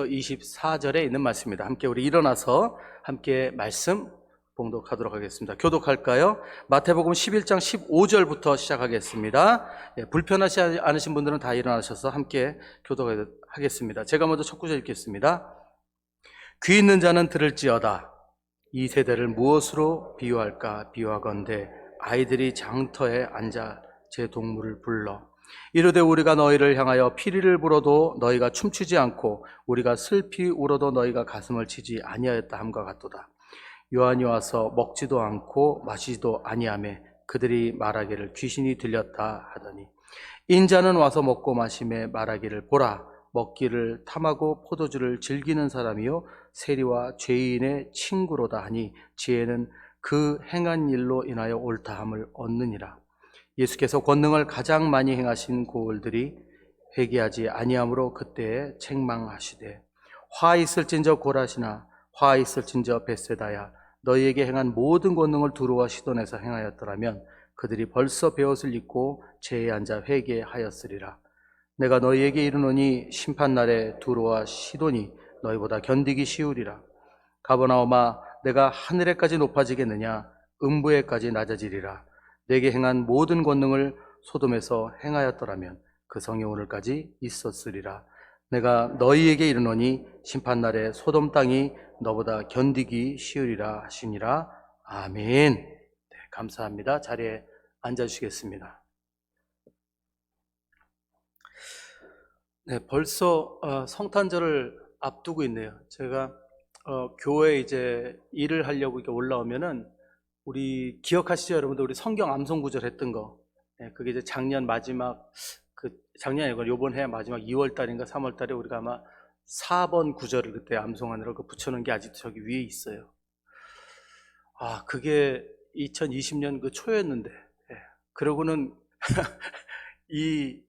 24절에 있는 말씀입니다. 함께 우리 일어나서 함께 말씀 봉독하도록 하겠습니다. 교독할까요? 마태복음 11장 15절부터 시작하겠습니다. 불편하지 않으신 분들은 다 일어나셔서 함께 교독하겠습니다. 제가 먼저 첫 구절 읽겠습니다. 귀 있는 자는 들을지어다. 이 세대를 무엇으로 비유할까? 비유하건대 아이들이 장터에 앉아 제 동물을 불러 이르되 우리가 너희를 향하여 피리를 불어도 너희가 춤추지 않고 우리가 슬피 울어도 너희가 가슴을 치지 아니하였다 함과 같도다. 요한이 와서 먹지도 않고 마시지도 아니하매 그들이 말하기를 귀신이 들렸다 하더니 인자는 와서 먹고 마시매 말하기를 보라 먹기를 탐하고 포도주를 즐기는 사람이요 세리와 죄인의 친구로다 하니 지혜는 그 행한 일로 인하여 옳다함을 얻느니라. 예수께서 권능을 가장 많이 행하신 고을들이 회개하지 아니함으로 그때에 책망하시되 화 있을진저 고라시나 화 있을진저 벳세다야 너희에게 행한 모든 권능을 두루와 시돈에서 행하였더라면 그들이 벌써 베옷을 입고 제에 앉아 회개하였으리라. 내가 너희에게 이르노니 심판날에 두루와 시돈이 너희보다 견디기 쉬우리라. 가버나움아 내가 하늘에까지 높아지겠느냐 음부에까지 낮아지리라. 내게 행한 모든 권능을 소돔에서 행하였더라면 그 성이 오늘까지 있었으리라. 내가 너희에게 이르노니 심판날에 소돔 땅이 너보다 견디기 쉬우리라 하시니라. 아멘. 네, 감사합니다. 자리에 앉아주시겠습니다. 네, 벌써 성탄절을 앞두고 있네요. 제가 교회에 이제 일을 하려고 이렇게 올라오면은 우리 기억하시죠, 여러분들? 우리 성경 암송 구절 했던 거. 네, 그게 이제 작년 마지막 작년이 아니고 요번 해 마지막 2월 달인가 3월 달에 우리가 아마 4번 구절을 그때 암송하느라 그 붙여놓은 게 아직도 저기 위에 있어요. 그게 2020년 그 초였는데, 그러고는 이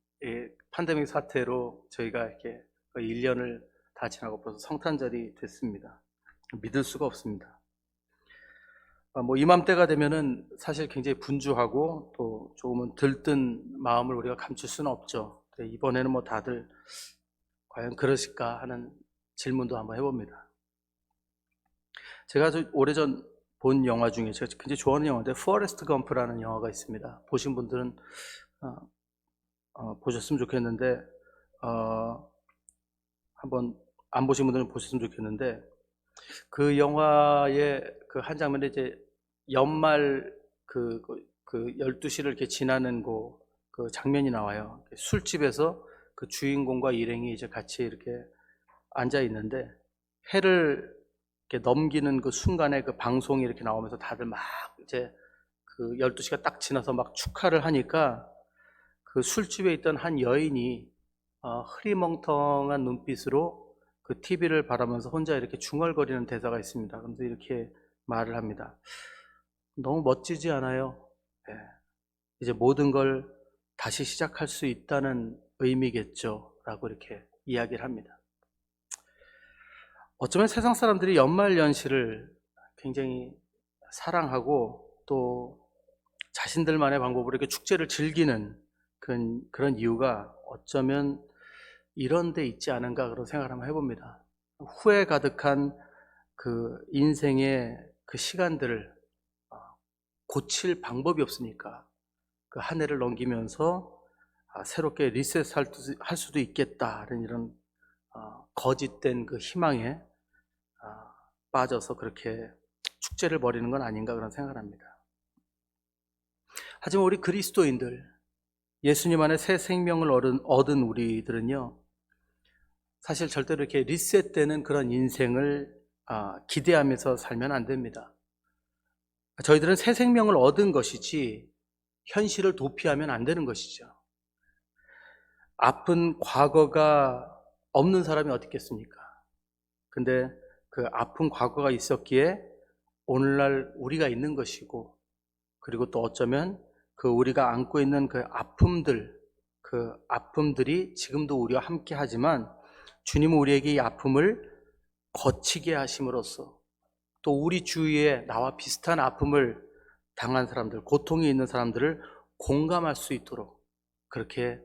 팬데믹 사태로 저희가 이렇게 1년을 다 지나고 벌써 성탄절이 됐습니다. 믿을 수가 없습니다. 이맘때가 되면은 사실 굉장히 분주하고 또 조금은 들뜬 마음을 우리가 감출 수는 없죠. 이번에는 다들 과연 그러실까 하는 질문도 한번 해봅니다. 제가 오래전 본 영화 중에 제가 굉장히 좋아하는 영화인데 포레스트 검프라는 영화가 있습니다. 보신 분들은 보셨으면 좋겠는데 한번 안 보신 분들은 보셨으면 좋겠는데 그 영화의 그 한 장면에 이제 연말 그 12시를 이렇게 지나는 그 장면이 나와요. 술집에서 그 주인공과 일행이 이제 같이 이렇게 앉아 있는데 해를 이렇게 넘기는 그 순간에 그 방송이 이렇게 나오면서 다들 막 이제 그 12시가 딱 지나서 막 축하를 하니까 그 술집에 있던 한 여인이 흐리멍텅한 눈빛으로 그 TV를 바라면서 혼자 이렇게 중얼거리는 대사가 있습니다. 그래서 이렇게 말을 합니다. 너무 멋지지 않아요? 네. 이제 모든 걸 다시 시작할 수 있다는 의미겠죠? 라고 이렇게 이야기를 합니다. 어쩌면 세상 사람들이 연말연시를 굉장히 사랑하고 또 자신들만의 방법으로 이렇게 축제를 즐기는 그런 이유가 어쩌면 이런 데 있지 않은가 그런 생각을 한번 해봅니다. 후회 가득한 그 인생의 그 시간들을 고칠 방법이 없으니까 그 한 해를 넘기면서 새롭게 리셋할 수도 있겠다는 이런 거짓된 그 희망에 빠져서 그렇게 축제를 벌이는 건 아닌가 그런 생각을 합니다. 하지만 우리 그리스도인들, 예수님 안에 새 생명을 얻은 우리들은요, 사실 절대로 이렇게 리셋되는 그런 인생을 기대하면서 살면 안 됩니다. 저희들은 새 생명을 얻은 것이지 현실을 도피하면 안 되는 것이죠. 아픈 과거가 없는 사람이 어디 있겠습니까? 근데 그 아픈 과거가 있었기에 오늘날 우리가 있는 것이고, 그리고 또 어쩌면 그 우리가 안고 있는 그 아픔들이 지금도 우리와 함께 하지만 주님은 우리에게 이 아픔을 거치게 하심으로써 또 우리 주위에 나와 비슷한 아픔을 당한 사람들, 고통이 있는 사람들을 공감할 수 있도록 그렇게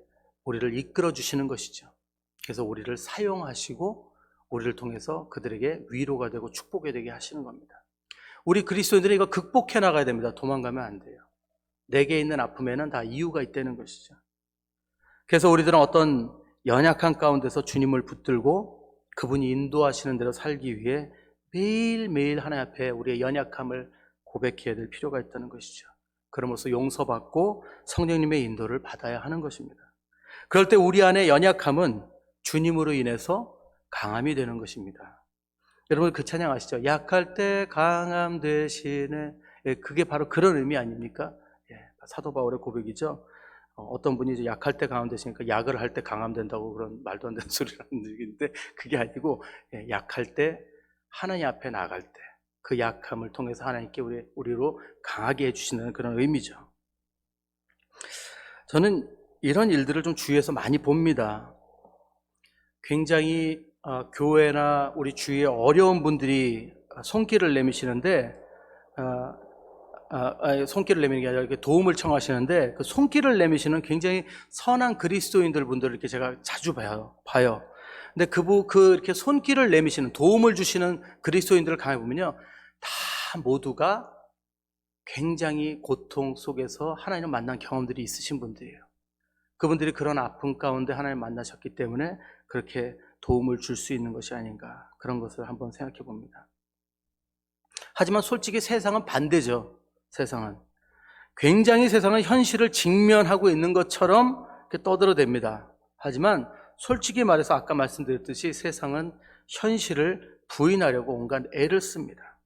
우리를 이끌어 주시는 것이죠. 그래서 우리를 사용하시고 우리를 통해서 그들에게 위로가 되고 축복이 되게 하시는 겁니다. 우리 그리스도인들은 이거 극복해 나가야 됩니다. 도망가면 안 돼요. 내게 있는 아픔에는 다 이유가 있다는 것이죠. 그래서 우리들은 어떤 연약한 가운데서 주님을 붙들고 그분이 인도하시는 대로 살기 위해 매일매일 하나님 앞에 우리의 연약함을 고백해야 될 필요가 있다는 것이죠. 그러면서 용서받고 성령님의 인도를 받아야 하는 것입니다. 그럴 때 우리 안에 연약함은 주님으로 인해서 강함이 되는 것입니다. 여러분 그 찬양 아시죠? 약할 때 강함 되시네. 예, 그게 바로 그런 의미 아닙니까? 예, 사도 바울의 고백이죠. 어떤 분이 이제 약할 때 강함 되시니까 약을 할 때 강함 된다고 그런 말도 안 되는 소리라는 얘기인데 그게 아니고 예, 약할 때 하나님 앞에 나갈 때 그 약함을 통해서 하나님께 우리로 강하게 해주시는 그런 의미죠. 저는 이런 일들을 좀 주위에서 많이 봅니다. 굉장히 교회나 우리 주위에 어려운 분들이 손길을 내미시는데 손길을 내미는 게 아니라 이렇게 도움을 청하시는데 그 손길을 내미시는 굉장히 선한 그리스도인들 분들을 이렇게 제가 자주 봐요. 근데 이렇게 손길을 내미시는 도움을 주시는 그리스도인들을 가만히 보면요, 다 모두가 굉장히 고통 속에서 하나님을 만난 경험들이 있으신 분들이에요. 그분들이 그런 아픔 가운데 하나님을 만나셨기 때문에 그렇게 도움을 줄 수 있는 것이 아닌가, 그런 것을 한번 생각해 봅니다. 하지만 솔직히 세상은 반대죠. 굉장히 세상은 현실을 직면하고 있는 것처럼 이렇게 떠들어댑니다. 하지만 솔직히 말해서 아까 말씀드렸듯이 세상은 현실을 부인하려고 온갖 애를 씁니다.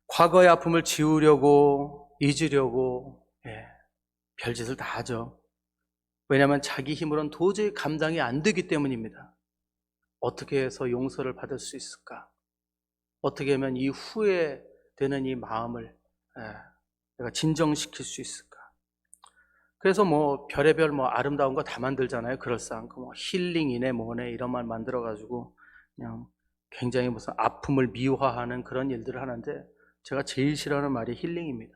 과거의 아픔을 지우려고, 잊으려고 별짓을 다 하죠. 왜냐하면 자기 힘으로는 도저히 감당이 안 되기 때문입니다. 어떻게 해서 용서를 받을 수 있을까? 어떻게 하면 이 후회되는 이 마음을 내가 진정시킬 수 있을까? 그래서 별의별 아름다운 거 다 만들잖아요. 그럴싸한 거, 힐링이네 뭐네 이런 말 만들어가지고 그냥 굉장히 무슨 아픔을 미화하는 그런 일들을 하는데, 제가 제일 싫어하는 말이 힐링입니다.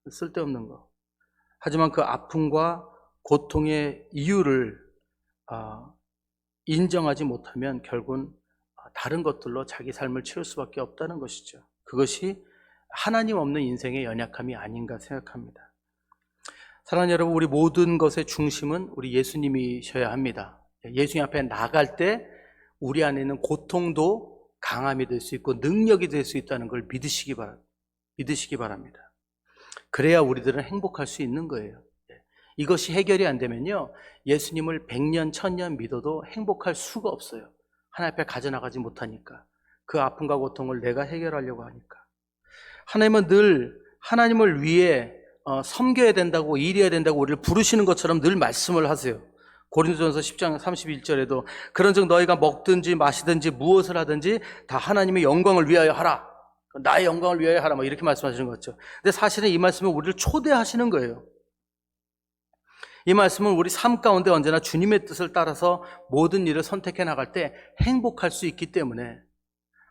쓸데없는 거. 하지만 그 아픔과 고통의 이유를 인정하지 못하면 결국은 다른 것들로 자기 삶을 채울 수밖에 없다는 것이죠. 그것이 하나님 없는 인생의 연약함이 아닌가 생각합니다. 사랑하는 여러분, 우리 모든 것의 중심은 우리 예수님이셔야 합니다. 예수님 앞에 나갈 때 우리 안에 있는 고통도 강함이 될 수 있고 능력이 될 수 있다는 걸 믿으시기 바랍니다. 그래야 우리들은 행복할 수 있는 거예요. 이것이 해결이 안 되면요, 예수님을 100년, 1000년 믿어도 행복할 수가 없어요. 하나님 앞에 가져나가지 못하니까. 그 아픔과 고통을 내가 해결하려고 하니까. 하나님은 늘 하나님을 위해 섬겨야 된다고, 일해야 된다고 우리를 부르시는 것처럼 늘 말씀을 하세요. 고린도전서 10장 31절에도 그런즉 너희가 먹든지 마시든지 무엇을 하든지 다 하나님의 영광을 위하여 하라. 나의 영광을 위하여 하라. 이렇게 말씀하시는 거죠. 근데 사실은 이 말씀은 우리를 초대하시는 거예요. 이 말씀은 우리 삶 가운데 언제나 주님의 뜻을 따라서 모든 일을 선택해 나갈 때 행복할 수 있기 때문에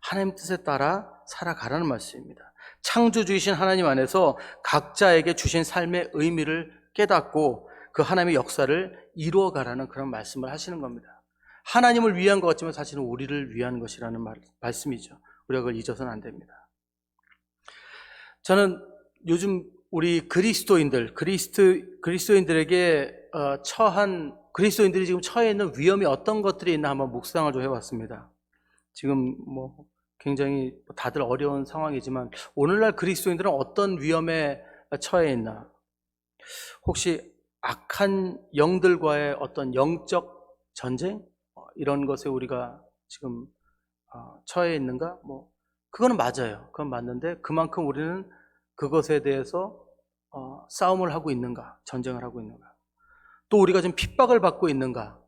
하나님 뜻에 따라 살아가라는 말씀입니다. 창조주이신 하나님 안에서 각자에게 주신 삶의 의미를 깨닫고 그 하나님의 역사를 이루어가라는 그런 말씀을 하시는 겁니다. 하나님을 위한 것 같지만 사실은 우리를 위한 것이라는 말씀이죠. 우리가 그걸 잊어서는 안 됩니다. 저는 요즘 우리 그리스도인들에게 그리스도인들이 지금 처해 있는 위험이 어떤 것들이 있나 한번 묵상을 좀 해봤습니다. 지금 굉장히 다들 어려운 상황이지만 오늘날 그리스도인들은 어떤 위험에 처해 있나? 혹시 악한 영들과의 어떤 영적 전쟁? 이런 것에 우리가 지금 처해 있는가? 그거는 맞아요. 그건 맞는데 그만큼 우리는 그것에 대해서 싸움을 하고 있는가? 전쟁을 하고 있는가? 또 우리가 지금 핍박을 받고 있는가?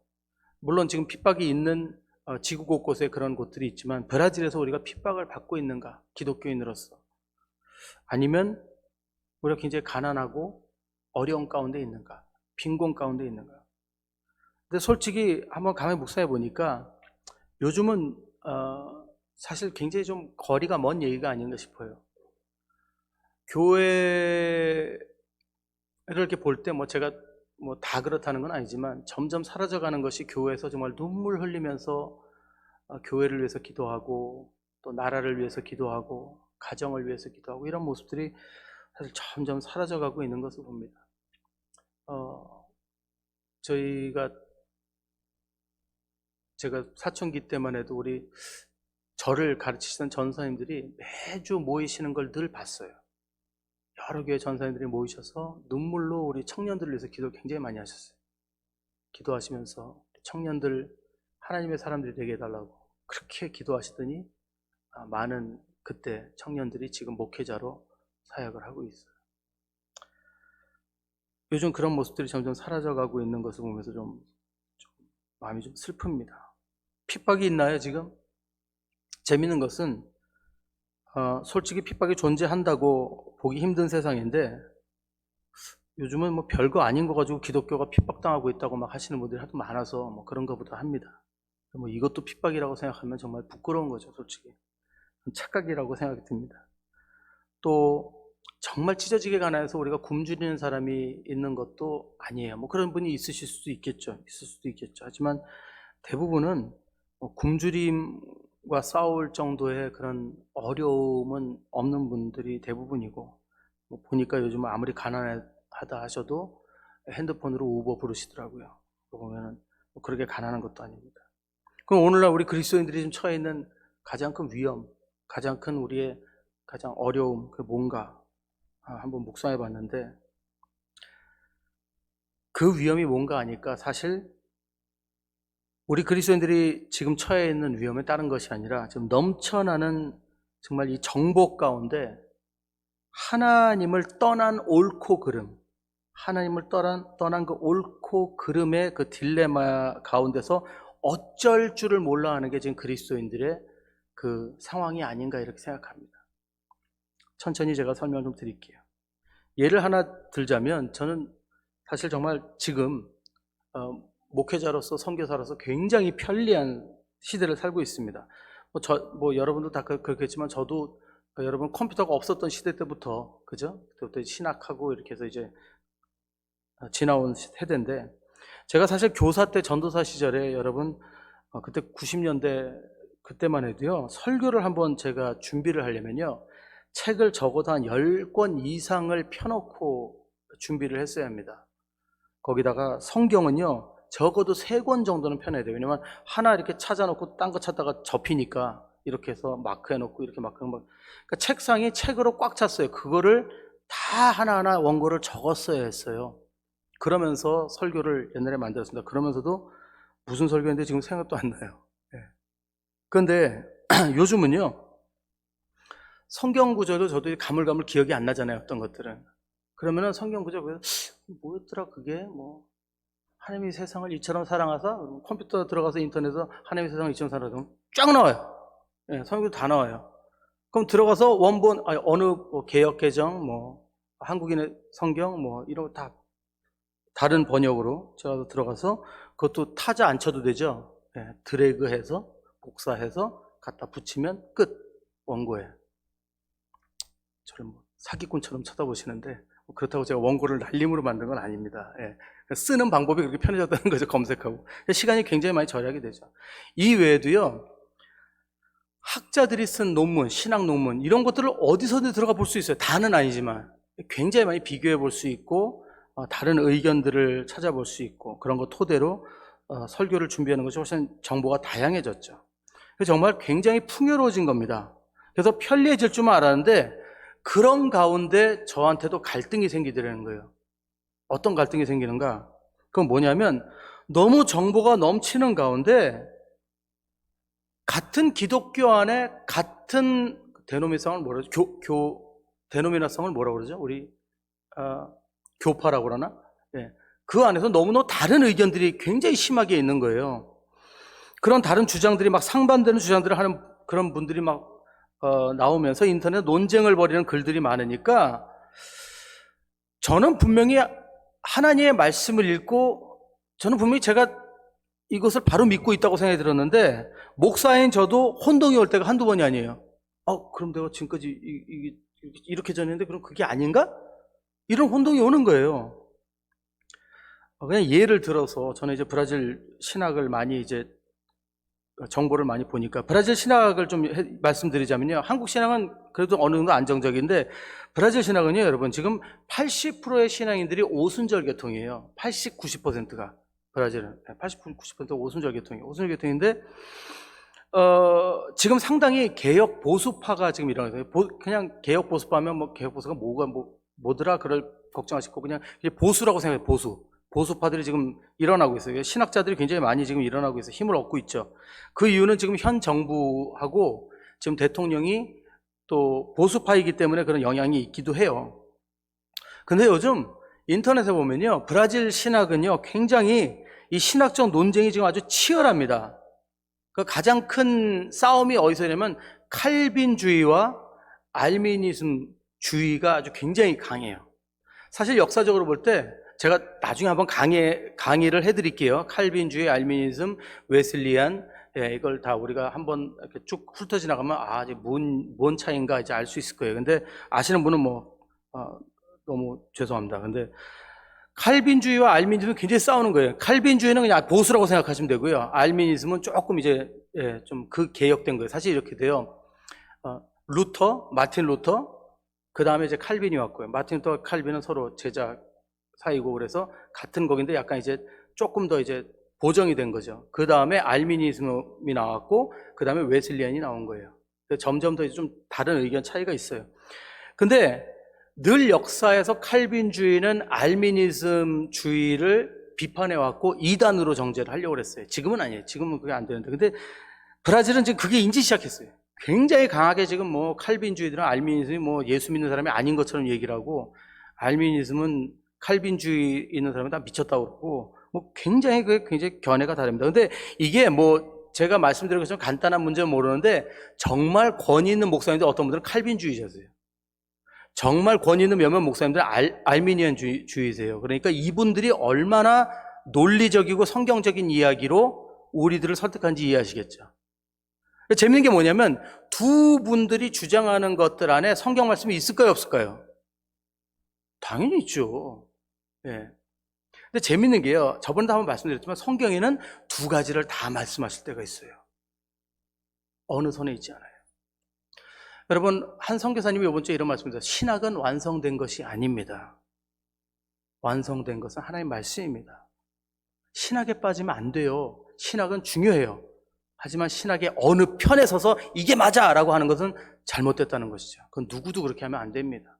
물론 지금 핍박이 있는 지구 곳곳에 그런 곳들이 있지만 브라질에서 우리가 핍박을 받고 있는가? 기독교인으로서. 아니면 우리가 굉장히 가난하고 어려운 가운데 있는가? 빈곤 가운데 있는가? 근데 솔직히 한번 가만히 묵상해 보니까 요즘은 사실 굉장히 좀 거리가 먼 얘기가 아닌가 싶어요. 교회를 이렇게 볼 때 제가 다 그렇다는 건 아니지만 점점 사라져가는 것이 교회에서 정말 눈물 흘리면서 교회를 위해서 기도하고 또 나라를 위해서 기도하고 가정을 위해서 기도하고 이런 모습들이 사실 점점 사라져가고 있는 것을 봅니다. 제가 사춘기 때만 해도 우리 저를 가르치시던 전사님들이 매주 모이시는 걸 늘 봤어요. 여러 교회 전사님들이 모이셔서 눈물로 우리 청년들을 위해서 기도를 굉장히 많이 하셨어요. 기도하시면서 청년들 하나님의 사람들이 되게 해달라고 그렇게 기도하시더니 많은 그때 청년들이 지금 목회자로 사역을 하고 있어요. 요즘 그런 모습들이 점점 사라져가고 있는 것을 보면서 좀 마음이 좀 슬픕니다. 핍박이 있나요 지금? 재밌는 것은 솔직히 핍박이 존재한다고 보기 힘든 세상인데 요즘은 뭐 별거 아닌 거 가지고 기독교가 핍박당하고 있다고 막 하시는 분들이 하도 많아서 뭐 그런 거보다 합니다. 뭐 이것도 핍박이라고 생각하면 정말 부끄러운 거죠, 솔직히. 착각이라고 생각이 듭니다. 또 정말 찢어지게 가난해서 우리가 굶주리는 사람이 있는 것도 아니에요. 뭐 그런 분이 있을 수도 있겠죠. 하지만 대부분은 굶주림과 싸울 정도의 그런 어려움은 없는 분들이 대부분이고, 뭐 보니까 요즘은 아무리 가난하다 하셔도 핸드폰으로 우버 부르시더라고요. 보면은 뭐 그렇게 가난한 것도 아닙니다. 그럼 오늘날 우리 그리스도인들이 지금 처해 있는 가장 큰 위험, 가장 큰 우리의 가장 어려움, 그 뭔가 한번 묵상해 봤는데, 그 위험이 뭔가 하니까 사실 우리 그리스도인들이 지금 처해 있는 위험에 다른 것이 아니라 지금 넘쳐나는 정말 이 정복 가운데 하나님을 떠난 옳고 그름, 하나님을 떠난 그 옳고 그름의 그 딜레마 가운데서 어쩔 줄을 몰라 하는 게 지금 그리스도인들의 그 상황이 아닌가 이렇게 생각합니다. 천천히 제가 설명 좀 드릴게요. 예를 하나 들자면 저는 사실 정말 지금 목회자로서 선교사로서 굉장히 편리한 시대를 살고 있습니다. 뭐 여러분도 다 그렇겠지만 저도 여러분 컴퓨터가 없었던 시대 때부터 그죠? 그때부터 신학하고 이렇게 해서 이제 지나온 세대인데, 제가 사실 교사 때 전도사 시절에 여러분 그때 90년대 그때만 해도요, 설교를 한번 제가 준비를 하려면요 책을 적어도 한 10권 이상을 펴놓고 준비를 했어야 합니다. 거기다가 성경은요 적어도 3권 정도는 펴내야 돼요. 왜냐면 하나 이렇게 찾아놓고 딴 거 찾다가 접히니까 이렇게 해서 마크해놓고 이렇게 마크해놓고, 그러니까 책상이 책으로 꽉 찼어요. 그거를 다 하나하나 원고를 적었어야 했어요. 그러면서 설교를 옛날에 만들었습니다. 그러면서도 무슨 설교인데 지금 생각도 안 나요. 그런데 요즘은요 성경 구절도 저도 가물가물 기억이 안 나잖아요. 어떤 것들은. 그러면은 성경 구절 뭐였더라 그게 뭐 하나님이 세상을 이처럼 사랑하사, 컴퓨터 들어가서 인터넷에서 하나님이 세상을 이처럼 사랑하사 쫙 나와요. 성경도 다 나와요. 그럼 들어가서 원본 어느 뭐 개역 개정 뭐 한국인의 성경 뭐 이런 거 다 다른 번역으로 제가 들어가서 그것도 타자 안 쳐도 되죠. 드래그해서 복사해서 갖다 붙이면 끝. 원고에. 저를 뭐 사기꾼처럼 쳐다보시는데 그렇다고 제가 원고를 날림으로 만든 건 아닙니다. 쓰는 방법이 그렇게 편해졌다는 거죠. 검색하고. 시간이 굉장히 많이 절약이 되죠. 이 외에도요 학자들이 쓴 논문, 신학 논문 이런 것들을 어디서든 들어가 볼 수 있어요. 다는 아니지만 굉장히 많이 비교해 볼 수 있고 다른 의견들을 찾아볼 수 있고, 그런 거 토대로 설교를 준비하는 것이 훨씬 정보가 다양해졌죠. 그래서 정말 굉장히 풍요로워진 겁니다. 그래서 편리해질 줄만 알았는데 그런 가운데 저한테도 갈등이 생기더라는 거예요. 어떤 갈등이 생기는가? 그건 뭐냐면 너무 정보가 넘치는 가운데 같은 기독교 안에 같은 데노미나성을 뭐라 그러죠? 데노미나성을 뭐라고 그러죠? 우리 교파라고 그러나? 그 안에서 너무너무 다른 의견들이 굉장히 심하게 있는 거예요. 그런 다른 주장들이 막 상반되는 주장들을 하는 그런 분들이 막 나오면서 인터넷 논쟁을 벌이는 글들이 많으니까 저는 분명히 하나님의 말씀을 읽고 저는 분명히 제가 이것을 바로 믿고 있다고 생각이 들었는데 목사인 저도 혼동이 올 때가 한두 번이 아니에요. 그럼 내가 지금까지 이렇게 전했는데 그럼 그게 아닌가? 이런 혼동이 오는 거예요. 그냥 예를 들어서 저는 이제 브라질 신학을 많이 이제 정보를 많이 보니까 브라질 신학을 좀 말씀드리자면요. 한국 신앙은 그래도 어느 정도 안정적인데 브라질 신학은요, 여러분 지금 80%의 신앙인들이 오순절 계통이에요. 80, 90%가 브라질은 80, 90%가 오순절 계통이에요. 오순절 계통인데 지금 상당히 개혁 보수파가 지금 일어나요. 그냥 개혁 보수파면 뭐 개혁 보수가 뭐더라 그럴 걱정하실 거 그냥 보수라고 생각해요. 보수파들이 지금 일어나고 있어요. 신학자들이 굉장히 많이 지금 일어나고 있어요. 힘을 얻고 있죠. 그 이유는 지금 현 정부하고 지금 대통령이 또 보수파이기 때문에 그런 영향이 있기도 해요. 근데 요즘 인터넷에 보면요, 브라질 신학은요, 굉장히 이 신학적 논쟁이 지금 아주 치열합니다. 그 가장 큰 싸움이 어디서 되냐면 칼빈주의와 알미니즘주의가 아주 굉장히 강해요. 사실 역사적으로 볼 때 제가 나중에 한번 강의를 해드릴게요. 칼빈주의, 알미니즘, 웨슬리안, 이걸 다 우리가 한번 이렇게 쭉 훑어 지나가면 이제 뭔 차이인가 이제 알 수 있을 거예요. 근데 아시는 분은 너무 죄송합니다. 근데 칼빈주의와 알미니즘은 굉장히 싸우는 거예요. 칼빈주의는 그냥 보수라고 생각하시면 되고요. 알미니즘은 조금 이제 좀 그 개혁된 거예요. 사실 이렇게 돼요. 마틴 루터, 그 다음에 이제 칼빈이 왔고요. 마틴 루터, 칼빈은 서로 제자 사이고 그래서 같은 거긴데 약간 이제 조금 더 이제 보정이 된 거죠. 그 다음에 알미니즘이 나왔고, 그 다음에 웨슬리안이 나온 거예요. 점점 더 좀 다른 의견 차이가 있어요. 근데 늘 역사에서 칼빈주의는 알미니즘주의를 비판해왔고 이단으로 정죄를 하려고 그랬어요. 지금은 아니에요. 지금은 그게 안 되는데. 근데 브라질은 지금 그게 인지 시작했어요. 굉장히 강하게 지금 뭐 칼빈주의들은 알미니즘이 뭐 예수 믿는 사람이 아닌 것처럼 얘기를 하고, 알미니즘은 칼빈주의 있는 사람은 다 미쳤다고 그러고, 뭐 굉장히 그게 굉장히 견해가 다릅니다. 근데 이게 뭐 제가 말씀드린 것처럼 간단한 문제는 모르는데 정말 권위 있는 목사님들 어떤 분들은 칼빈주의자세요. 정말 권위 있는 몇몇 목사님들은 알미니안주의세요. 그러니까 이분들이 얼마나 논리적이고 성경적인 이야기로 우리들을 설득한지 이해하시겠죠. 재밌는 게 뭐냐면 두 분들이 주장하는 것들 안에 성경 말씀이 있을까요, 없을까요? 당연히 있죠. 예. 근데 재밌는 게요, 저번에도 한번 말씀드렸지만 성경에는 두 가지를 다 말씀하실 때가 있어요. 어느 선에 있지 않아요. 여러분, 한 선교사님이 이번 주에 이런 말씀을 드렸어요. 신학은 완성된 것이 아닙니다. 완성된 것은 하나님의 말씀입니다. 신학에 빠지면 안 돼요. 신학은 중요해요. 하지만 신학의 어느 편에 서서 이게 맞아! 라고 하는 것은 잘못됐다는 것이죠. 그건 누구도 그렇게 하면 안 됩니다.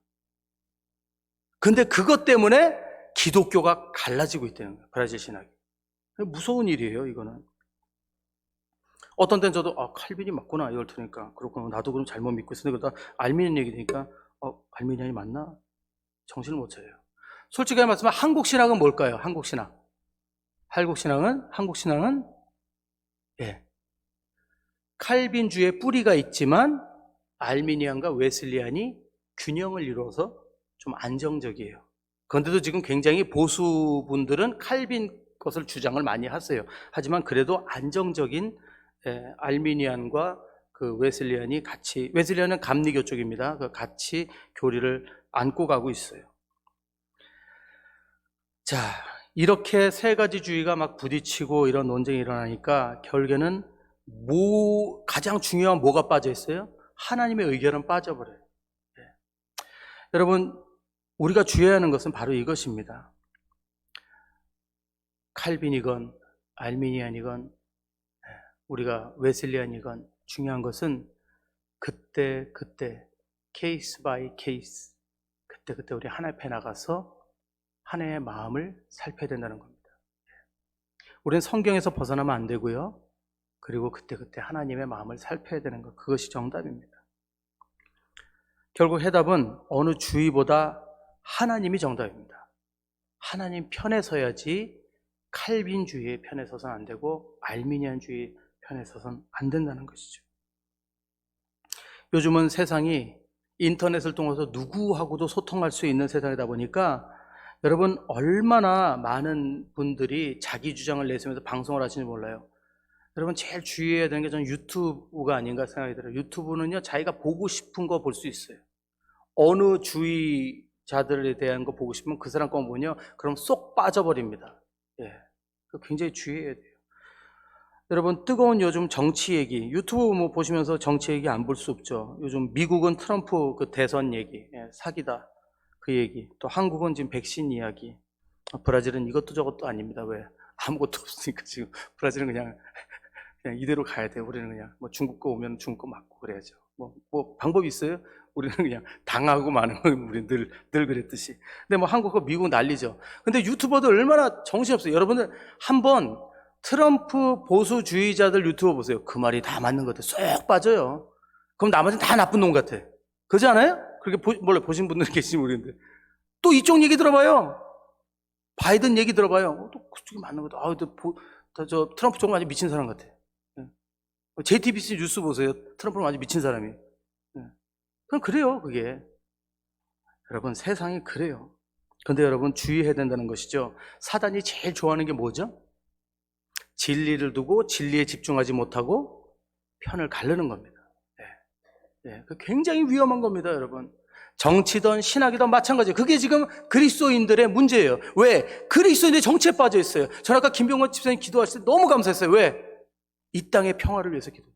근데 그것 때문에 기독교가 갈라지고 있다는 거예요. 브라질 신학이. 무서운 일이에요, 이거는. 어떤 때는 저도 칼빈이 맞구나 이걸 들으니까 그렇구나, 나도 그럼 잘못 믿고 있었는데 그러다 알미니안 얘기 되니까 알미니안이 맞나? 정신을 못 차려요. 솔직히 말씀하면 한국 신학은 뭘까요? 한국 신학은 칼빈주의 뿌리가 있지만 알미니안과 웨슬리안이 균형을 이루어서 좀 안정적이에요. 그런데도 지금 굉장히 보수분들은 칼빈 것을 주장을 많이 하세요. 하지만 그래도 안정적인 알미니안과 그 웨슬리안이 같이, 웨슬리안은 감리교 쪽입니다. 같이 교리를 안고 가고 있어요. 자, 이렇게 세 가지 주의가 막 부딪히고 이런 논쟁이 일어나니까 결국에는 가장 중요한 뭐가 빠져 있어요? 하나님의 의견은 빠져버려요. 네. 여러분, 우리가 주의해야 하는 것은 바로 이것입니다. 칼빈이건 알미니안이건 우리가 웨슬리안이건 중요한 것은 그때 케이스 바이 케이스, 그때 우리 하나님 앞에 나가서 하나님의 마음을 살펴야 된다는 겁니다. 우리는 성경에서 벗어나면 안 되고요. 그리고 그때 하나님의 마음을 살펴야 되는 것, 그것이 정답입니다. 결국 해답은 어느 주의보다 하나님이 정답입니다. 하나님 편에 서야지 칼빈주의의 편에 서서는 안 되고 알미니안주의 편에 서서는 안 된다는 것이죠. 요즘은 세상이 인터넷을 통해서 누구하고도 소통할 수 있는 세상이다 보니까 여러분, 얼마나 많은 분들이 자기 주장을 내세우면서 방송을 하시는지 몰라요. 여러분, 제일 주의해야 되는 게 저는 유튜브가 아닌가 생각이 들어요. 유튜브는요, 자기가 보고 싶은 거 볼 수 있어요. 어느 주의자들에 대한 거 보고 싶으면 그 사람 거 보면요, 그럼 쏙 빠져버립니다. 굉장히 주의해야 돼요. 여러분, 뜨거운 요즘 정치 얘기, 유튜브 뭐 보시면서 정치 얘기 안 볼 수 없죠. 요즘 미국은 트럼프 그 대선 얘기, 사기다. 그 얘기. 또 한국은 지금 백신 이야기. 브라질은 이것도 저것도 아닙니다. 왜? 아무것도 없으니까 지금 브라질은 그냥 이대로 가야 돼요. 우리는 그냥 뭐 중국 거 오면 중국 거 맞고 그래야죠. 뭐 방법이 있어요? 우리는 그냥 당하고 마는 거 우리 늘 그랬듯이. 근데 뭐 한국과 미국 난리죠. 근데 유튜버들 얼마나 정신없어요. 여러분들 한번 트럼프 보수주의자들 유튜버 보세요. 그 말이 다 맞는 것 같아. 쏙 빠져요. 그럼 나머지는 다 나쁜 놈 같아. 그러지 않아요? 그렇게 몰라 보신 분들 계신지 모르겠는데. 또 이쪽 얘기 들어봐요. 바이든 얘기 들어봐요. 또 그쪽이 맞는 거다. 저 트럼프 정말 아주 미친 사람 같아. JTBC 뉴스 보세요. 트럼프는 아주 미친 사람이. 그럼 그래요, 그게. 여러분, 세상이 그래요. 근데 여러분, 주의해야 된다는 것이죠. 사단이 제일 좋아하는 게 뭐죠? 진리를 두고 진리에 집중하지 못하고 편을 가르는 겁니다. 굉장히 위험한 겁니다, 여러분. 정치든 신학이든 마찬가지예요. 그게 지금 그리스도인들의 문제예요. 왜? 그리스도인들이 정치에 빠져 있어요. 전 아까 김병건 집사님 기도하실 때 너무 감사했어요. 왜? 이 땅의 평화를 위해서 기도.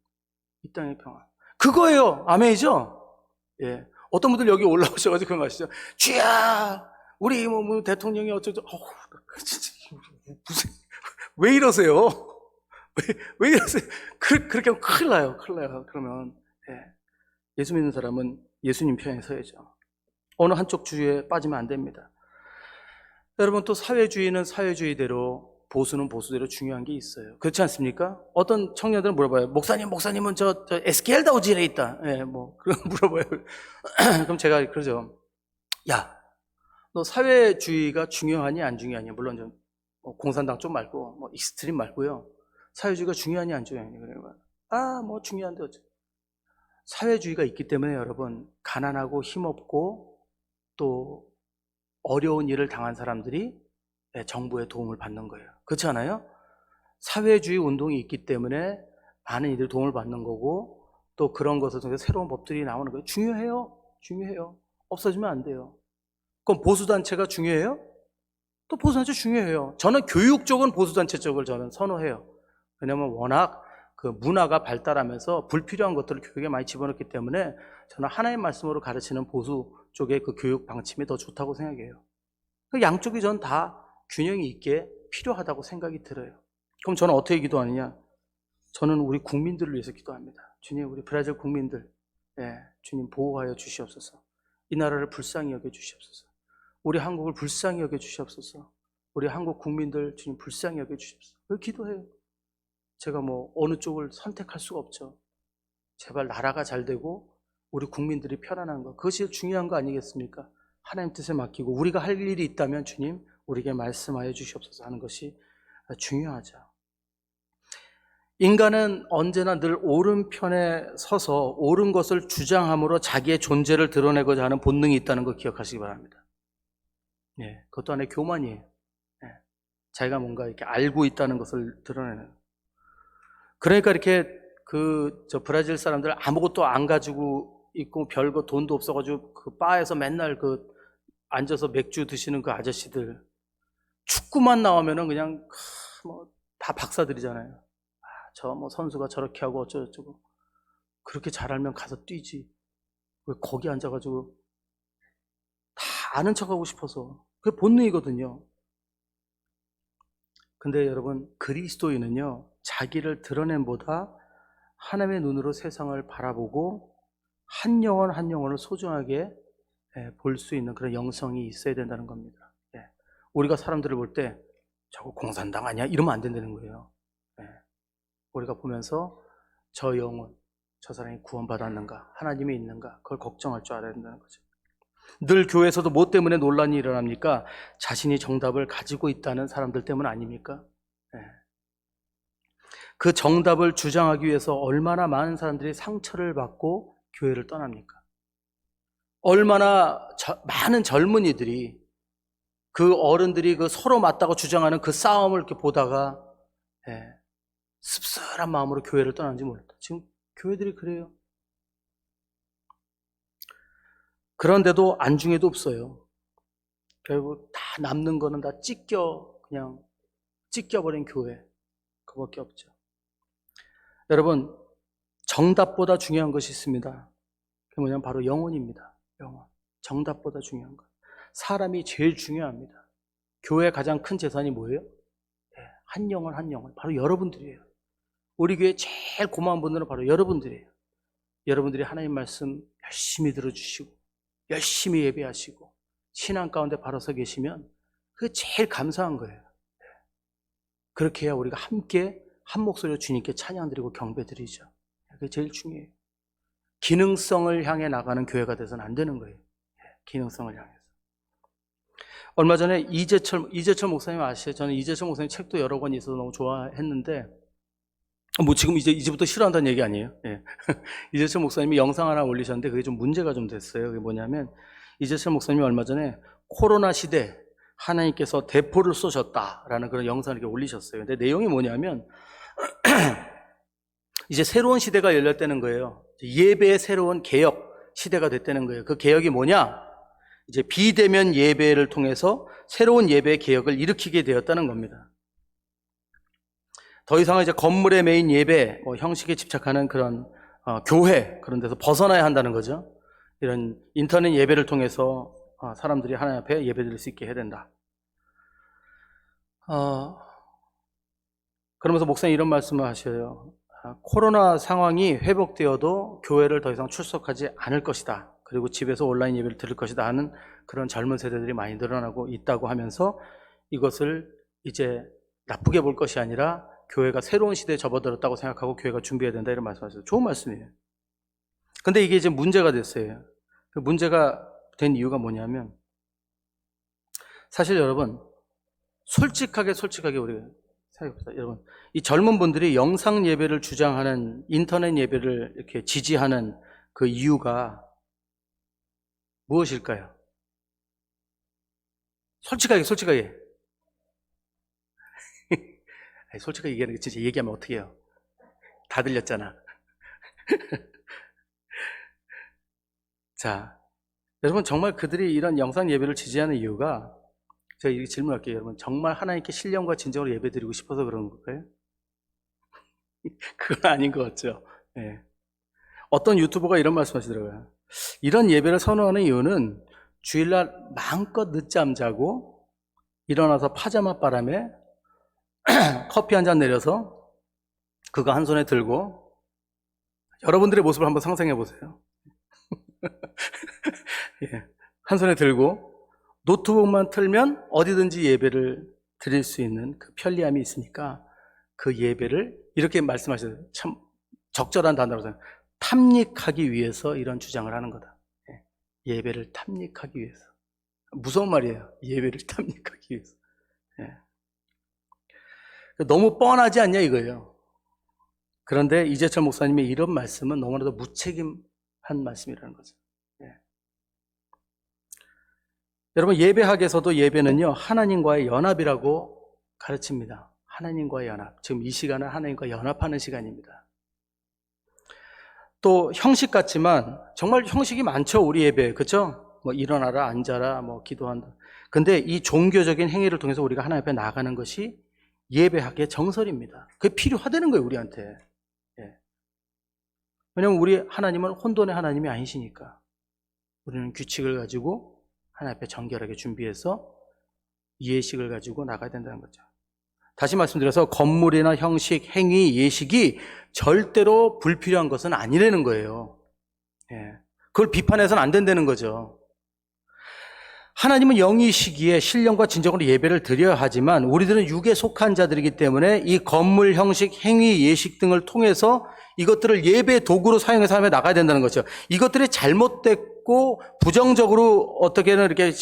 이 땅의 평화. 그거예요. 아멘이죠? 예. 어떤 분들 여기 올라오셔가지고 그런 거 아시죠? 주야! 우리 뭐 대통령이 어쩌죠? 진짜, 무슨, 왜 이러세요? 왜 이러세요? 그렇게 하면 큰일 나요. 그러면. 예수 믿는 사람은 예수님 편에 서야죠. 어느 한쪽 주의에 빠지면 안 됩니다. 여러분, 또 사회주의는 사회주의대로, 보수는 보수대로 중요한 게 있어요. 그렇지 않습니까? 어떤 청년들은 물어봐요. 목사님은 저 SKL다우지에 있다. 그런 물어봐요. 그럼 제가 그러죠. 야, 너 사회주의가 중요하니 안 중요하니? 물론 좀 공산당 쪽 말고 익스트림 말고요. 사회주의가 중요하니 안 중요하니? 그래요. 중요한데 어쩌. 사회주의가 있기 때문에 여러분, 가난하고 힘없고 또 어려운 일을 당한 사람들이 정부의 도움을 받는 거예요. 그렇지 않아요? 사회주의 운동이 있기 때문에 많은 이들이 도움을 받는 거고, 또 그런 것을 통해서 새로운 법들이 나오는 거예요. 중요해요. 없어지면 안 돼요. 그럼 보수단체가 중요해요? 또 보수단체 중요해요. 저는 교육 쪽은 보수단체 쪽을 저는 선호해요. 왜냐하면 워낙 그 문화가 발달하면서 불필요한 것들을 교육에 많이 집어넣기 때문에 저는 하나의 말씀으로 가르치는 보수 쪽의 그 교육 방침이 더 좋다고 생각해요. 그 양쪽이 전 다 균형이 있게 필요하다고 생각이 들어요. 그럼 저는 어떻게 기도하느냐? 저는 우리 국민들을 위해서 기도합니다. 주님, 우리 브라질 국민들, 주님 보호하여 주시옵소서. 이 나라를 불쌍히 여겨 주시옵소서. 우리 한국을 불쌍히 여겨 주시옵소서. 우리 한국 국민들 주님 불쌍히 여겨 주시옵소서. 그 기도해요. 제가 어느 쪽을 선택할 수가 없죠. 제발 나라가 잘 되고 우리 국민들이 편안한 거, 그것이 중요한 거 아니겠습니까? 하나님 뜻에 맡기고 우리가 할 일이 있다면 주님 우리에게 말씀하여 주시옵소서 하는 것이 중요하죠. 인간은 언제나 늘 오른편에 서서 옳은 것을 주장함으로 자기의 존재를 드러내고자 하는 본능이 있다는 거 기억하시기 바랍니다. 그것도 하나의 교만이에요. 자기가 뭔가 이렇게 알고 있다는 것을 드러내는. 그러니까 이렇게 저 브라질 사람들 아무것도 안 가지고 있고 별거 돈도 없어가지고 그 바에서 맨날 앉아서 맥주 드시는 그 아저씨들, 축구만 나오면은 그냥 다 박사들이잖아요. 저 선수가 저렇게 하고 어쩌고저쩌고. 그렇게 잘 알면 가서 뛰지. 왜 거기 앉아가지고 다 아는 척하고 싶어서. 그게 본능이거든요. 근데 여러분, 그리스도인은요, 자기를 드러냄보다 하나님의 눈으로 세상을 바라보고 한 영혼 한 영혼을 소중하게 볼 수 있는 그런 영성이 있어야 된다는 겁니다. 우리가 사람들을 볼 때 저거 공산당 아니야? 이러면 안 된다는 거예요. 우리가 보면서 저 영혼, 저 사람이 구원받았는가, 하나님이 있는가, 그걸 걱정할 줄 알아야 된다는 거죠. 늘 교회에서도 뭐 때문에 논란이 일어납니까? 자신이 정답을 가지고 있다는 사람들 때문 아닙니까? 그 정답을 주장하기 위해서 얼마나 많은 사람들이 상처를 받고 교회를 떠납니까? 얼마나 많은 젊은이들이 그 어른들이 서로 맞다고 주장하는 그 싸움을 이렇게 보다가 씁쓸한 마음으로 교회를 떠나는지 몰랐다. 지금 교회들이 그래요. 그런데도 안중에도 없어요. 결국 다 남는 거는 다 그냥 찢겨버린 교회. 그거밖에 없죠. 여러분, 정답보다 중요한 것이 있습니다. 그게 뭐냐면 바로 영혼입니다. 영혼. 정답보다 중요한 것. 사람이 제일 중요합니다. 교회의 가장 큰 재산이 뭐예요? 한 영혼 한 영혼. 바로 여러분들이에요. 우리 교회 제일 고마운 분들은 바로 여러분들이에요. 여러분들이 하나님 말씀 열심히 들어주시고 열심히 예배하시고 신앙 가운데 바로 서 계시면 그게 제일 감사한 거예요. 그렇게 해야 우리가 함께 한 목소리로 주님께 찬양 드리고 경배 드리죠. 그게 제일 중요해요. 기능성을 향해 나가는 교회가 돼서는 안 되는 거예요. 기능성을 향해서. 얼마 전에 이재철 목사님 아시죠? 저는 이재철 목사님 책도 여러 권 있어서 너무 좋아했는데, 지금 이제부터 싫어한다는 얘기 아니에요? 예. 이재철 목사님이 영상 하나 올리셨는데 그게 좀 문제가 좀 됐어요. 그게 뭐냐면, 이재철 목사님이 얼마 전에 코로나 시대 하나님께서 대포를 쏘셨다라는 그런 영상을 이렇게 올리셨어요. 근데 내용이 뭐냐면, 이제 새로운 시대가 열렸다는 거예요. 예배의 새로운 개혁 시대가 됐다는 거예요. 그 개혁이 뭐냐? 이제 비대면 예배를 통해서 새로운 예배의 개혁을 일으키게 되었다는 겁니다. 더 이상 이제 건물에 매인 예배, 형식에 집착하는 그런 교회, 그런 데서 벗어나야 한다는 거죠. 이런 인터넷 예배를 통해서 사람들이 하나님 앞에 예배드릴 수 있게 해야 된다. 그러면서 목사님 이런 말씀을 하셔요. 코로나 상황이 회복되어도 교회를 더 이상 출석하지 않을 것이다. 그리고 집에서 온라인 예배를 드릴 것이다 하는 그런 젊은 세대들이 많이 늘어나고 있다고 하면서 이것을 이제 나쁘게 볼 것이 아니라 교회가 새로운 시대에 접어들었다고 생각하고 교회가 준비해야 된다 이런 말씀하셨어요. 좋은 말씀이에요. 근데 이게 이제 문제가 됐어요. 그 문제가 된 이유가 뭐냐면 사실 여러분 솔직하게 우리가 생각해봅시다. 여러분 이 젊은 분들이 영상 예배를 주장하는 인터넷 예배를 이렇게 지지하는 그 이유가 무엇일까요? 솔직하게 솔직하게 얘기하는 게 진짜 얘기하면 어떻게 해요? 다 들렸잖아. 자, 여러분 정말 그들이 이런 영상 예배를 지지하는 이유가 제가 이렇게 질문할게요. 여러분 정말 하나님께 신령과 진정으로 예배드리고 싶어서 그런 걸까요? 그건 아닌 것 같죠. 네. 어떤 유튜버가 이런 말씀 하시더라고요. 이런 예배를 선호하는 이유는 주일날 마음껏 늦잠 자고 일어나서 파자마 바람에 커피 한 잔 내려서 그거 한 손에 들고 여러분들의 모습을 한번 상상해 보세요. 예, 한 손에 들고 노트북만 틀면 어디든지 예배를 드릴 수 있는 그 편리함이 있으니까 그 예배를 이렇게 말씀하셔요. 참 적절한 단어로 생각해요. 탐닉하기 위해서 이런 주장을 하는 거다. 예배를 탐닉하기 위해서. 무서운 말이에요. 예배를 탐닉하기 위해서. 너무 뻔하지 않냐 이거예요. 그런데 이재철 목사님의 이런 말씀은 너무나도 무책임한 말씀이라는 거죠. 여러분 예배학에서도 예배는요 하나님과의 연합이라고 가르칩니다. 하나님과의 연합. 지금 이 시간은 하나님과 연합하는 시간입니다. 또 형식 같지만 정말 형식이 많죠. 우리 예배. 그렇죠? 뭐 일어나라, 앉아라, 뭐 기도한다. 근데 이 종교적인 행위를 통해서 우리가 하나님 앞에 나가는 것이 예배학의 정설입니다. 그게 필요하다는 거예요, 우리한테. 왜냐하면 우리 하나님은 혼돈의 하나님이 아니시니까. 우리는 규칙을 가지고 하나님 앞에 정결하게 준비해서 예식을 가지고 나가야 된다는 거죠. 다시 말씀드려서 건물이나 형식, 행위, 예식이 절대로 불필요한 것은 아니라는 거예요. 그걸 비판해서는 안 된다는 거죠. 하나님은 영이시기에 신령과 진정으로 예배를 드려야 하지만 우리들은 육에 속한 자들이기 때문에 이 건물, 형식, 행위, 예식 등을 통해서 이것들을 예배 도구로 사용해서 하며 나가야 된다는 거죠. 이것들이 잘못됐고 부정적으로 어떻게든 이렇게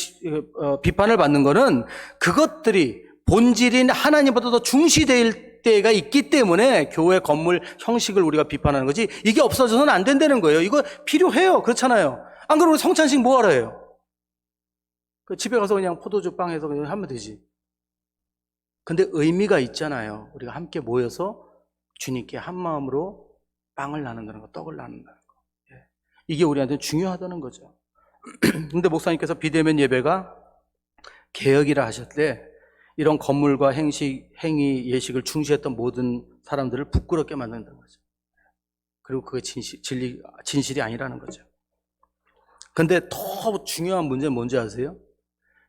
비판을 받는 거는 그것들이 본질인 하나님보다 더 중시될 때가 있기 때문에 교회 건물 형식을 우리가 비판하는 거지 이게 없어져서는 안 된다는 거예요. 이거 필요해요. 그렇잖아요. 안 그러면 성찬식 뭐하러 해요? 집에 가서 그냥 포도주 빵 해서 그냥 하면 되지. 근데 의미가 있잖아요. 우리가 함께 모여서 주님께 한 마음으로 빵을 나눈다는 거, 떡을 나눈다는 거. 이게 우리한테 중요하다는 거죠. 근데 목사님께서 비대면 예배가 개혁이라 하실 때 이런 건물과 행식, 행위, 예식을 중시했던 모든 사람들을 부끄럽게 만든다는 거죠. 그리고 그게 진실이 아니라는 거죠. 근데 더 중요한 문제는 뭔지 아세요?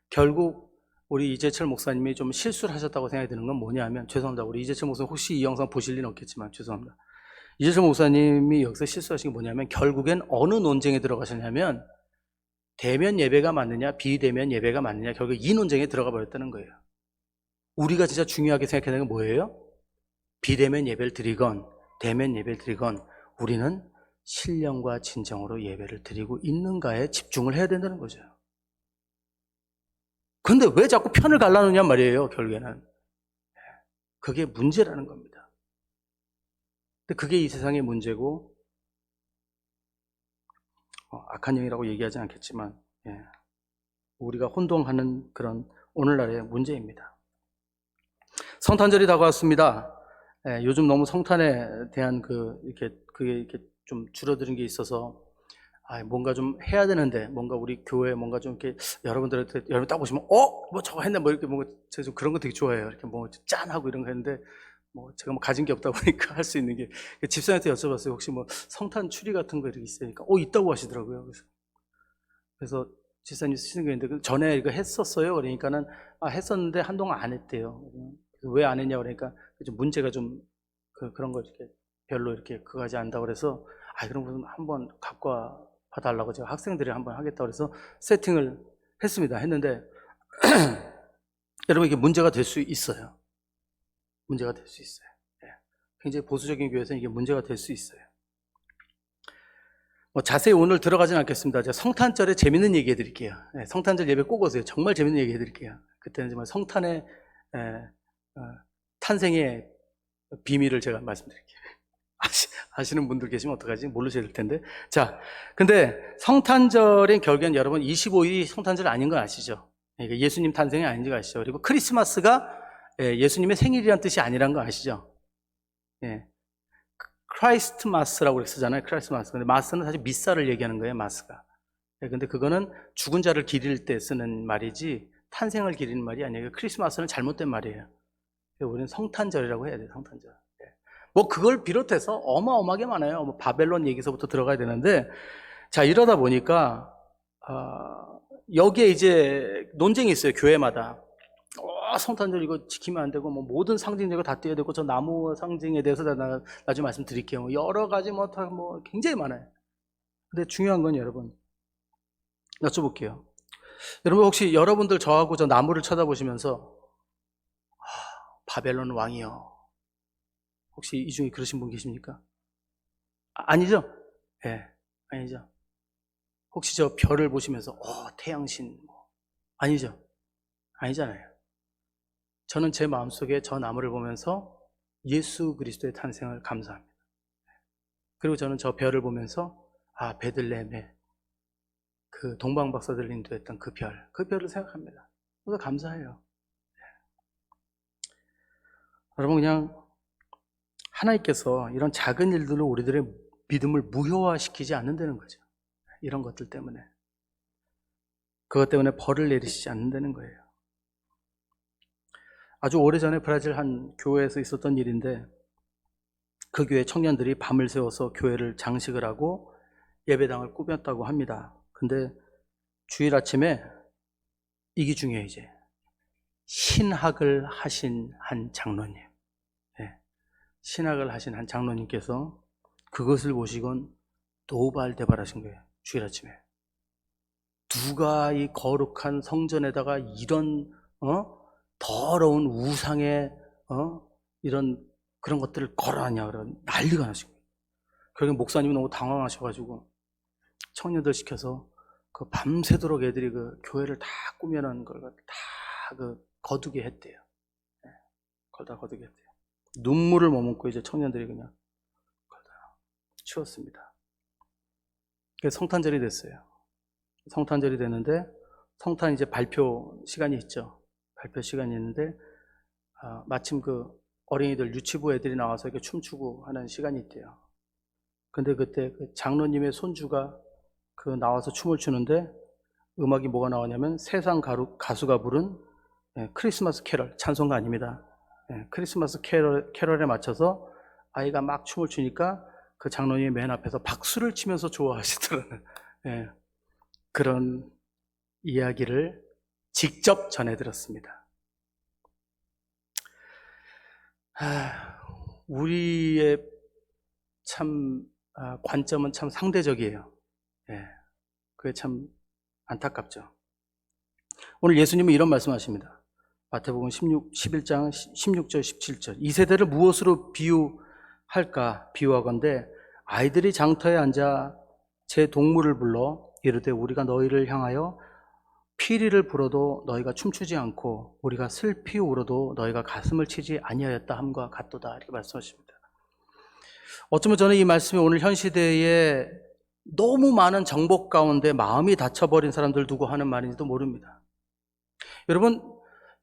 결국 우리 이재철 목사님이 좀 실수를 하셨다고 생각이 드는 건 뭐냐면, 죄송합니다. 우리 이재철 목사님 혹시 이 영상 보실 일은 없겠지만 죄송합니다. 이재철 목사님이 여기서 실수하신 게 뭐냐면, 결국엔 어느 논쟁에 들어가셨냐면, 대면 예배가 맞느냐 비대면 예배가 맞느냐, 결국 이 논쟁에 들어가 버렸다는 거예요. 우리가 진짜 중요하게 생각해야 되는 건 뭐예요? 비대면 예배를 드리건 대면 예배를 드리건 우리는 신령과 진정으로 예배를 드리고 있는가에 집중을 해야 된다는 거죠. 근데 왜 자꾸 편을 갈라놓냐 말이에요, 결국에는. 그게 문제라는 겁니다. 근데 그게 이 세상의 문제고, 악한 영이라고 얘기하지 않겠지만, 우리가 혼동하는 그런 오늘날의 문제입니다. 성탄절이 다가왔습니다. 요즘 너무 성탄에 대한 그게 이렇게 좀 줄어드는 게 있어서, 뭔가 좀 해야 되는데, 뭔가 우리 교회 뭔가 좀 이렇게 여러분들한테, 여러분 딱 보시면, 뭐 저거 했네, 뭐 이렇게 뭔가, 제가 좀 그런 거 되게 좋아해요. 이렇게 뭐 짠하고 이런 거 했는데, 제가 가진 게 없다 보니까 할 수 있는 게, 집사님한테 여쭤봤어요. 혹시 성탄 추리 같은 거 이렇게 있으니까, 있다고 하시더라고요. 그래서 집사님 쓰시는 게 있는데, 전에 이거 했었어요. 그러니까는, 했었는데 한동안 안 했대요. 왜 안 했냐 그러니까, 좀 문제가 좀, 그런 거 이렇게 별로 이렇게 그거 하지 않는다고 그래서, 그런 거 한번 갖고 봐달라고 제가 학생들이 한번 하겠다고 그래서 세팅을 했습니다. 했는데, 여러분 이게 문제가 될 수 있어요. 문제가 될 수 있어요. 굉장히 보수적인 교회에서는 이게 문제가 될 수 있어요. 자세히 오늘 들어가진 않겠습니다. 제가 성탄절에 재밌는 얘기 해드릴게요. 성탄절 예배 꼭 오세요. 정말 재밌는 얘기 해드릴게요. 그때는 정말 성탄의 탄생의 비밀을 제가 말씀드릴게요. 아시는 분들 계시면 어떡하지? 모르셔야 될 텐데. 자, 근데 성탄절인 결국엔 여러분 25일이 성탄절 아닌 거 아시죠? 그러니까 예수님 탄생이 아닌 거 아시죠? 그리고 크리스마스가 예수님의 생일이란 뜻이 아니란 거 아시죠? 크라이스트마스라고 그랬잖아요. 크라이스마스. 근데 마스는 사실 미사를 얘기하는 거예요, 마스가. 근데 그거는 죽은 자를 기릴 때 쓰는 말이지 탄생을 기리는 말이 아니에요. 크리스마스는 잘못된 말이에요. 우리는 성탄절이라고 해야 돼요, 성탄절. 그걸 비롯해서 어마어마하게 많아요. 바벨론 얘기서부터 들어가야 되는데, 자, 이러다 보니까, 여기에 이제 논쟁이 있어요, 교회마다. 성탄절 이거 지키면 안 되고, 모든 상징적으로 다 띄어야 되고, 저 나무 상징에 대해서 나중에 말씀드릴게요. 여러 가지 굉장히 많아요. 근데 중요한 건 여러분, 여쭤볼게요. 여러분 혹시 여러분들 저하고 저 나무를 쳐다보시면서, 바벨론 왕이요. 혹시 이 중에 그러신 분 계십니까? 아니죠? 아니죠. 혹시 저 별을 보시면서 태양신 아니죠? 아니잖아요. 저는 제 마음속에 저 나무를 보면서 예수 그리스도의 탄생을 감사합니다. 그리고 저는 저 별을 보면서 베들레헴의 그 동방 박사들 인도했던 그 별을 생각합니다. 그래서 감사해요. 여러분 그냥 하나님께서 이런 작은 일들로 우리들의 믿음을 무효화시키지 않는다는 거죠. 이런 것들 때문에. 그것 때문에 벌을 내리시지 않는다는 거예요. 아주 오래전에 브라질 한 교회에서 있었던 일인데, 그 교회 청년들이 밤을 새워서 교회를 장식을 하고 예배당을 꾸몄다고 합니다. 근데 주일 아침에, 이게 중요해요 이제, 신학을 하신 한 장로님, 신학을 하신 한 장로님께서 그것을 보시곤 노발대발하신 거예요. 주일 아침에 누가 이 거룩한 성전에다가 이런 더러운 우상의 이런 그런 것들을 걸어놨냐, 그런 난리가 나신 거예요. 결국 목사님이 너무 당황하셔가지고 청년들 시켜서 그 밤새도록 애들이 그 교회를 다 꾸며놓은 걸 다 거두게 했대요. 다 거두게 했대요. 눈물을 머금고 이제 청년들이 그냥 치웠습니다. 그래서 성탄절이 됐어요. 성탄절이 됐는데, 성탄 이제 발표 시간이 있죠. 발표 시간이 있는데, 마침 그 어린이들 유치부 애들이 나와서 이렇게 춤추고 하는 시간이 있대요. 근데 그때 그 장로님의 손주가 나와서 춤을 추는데, 음악이 뭐가 나오냐면 세상 가수가 부른 크리스마스 캐럴, 찬송가 아닙니다. 크리스마스 캐럴에 맞춰서 아이가 막 춤을 추니까 그 장로님이 맨 앞에서 박수를 치면서 좋아하시더라는 예, 그런 이야기를 직접 전해드렸습니다. 우리의 참 관점은 참 상대적이에요. 예, 그게 참 안타깝죠. 오늘 예수님은 이런 말씀하십니다. 마태복음 11장 16절 17절. 이 세대를 무엇으로 비유할까? 비유하건대 아이들이 장터에 앉아 제 동물을 불러 이르되 우리가 너희를 향하여 피리를 불어도 너희가 춤추지 않고 우리가 슬피 울어도 너희가 가슴을 치지 아니하였다 함과 같도다. 이렇게 말씀하십니다. 어쩌면 저는 이 말씀이 오늘 현 시대에 너무 많은 정복 가운데 마음이 닫혀버린 사람들 두고 하는 말인지도 모릅니다.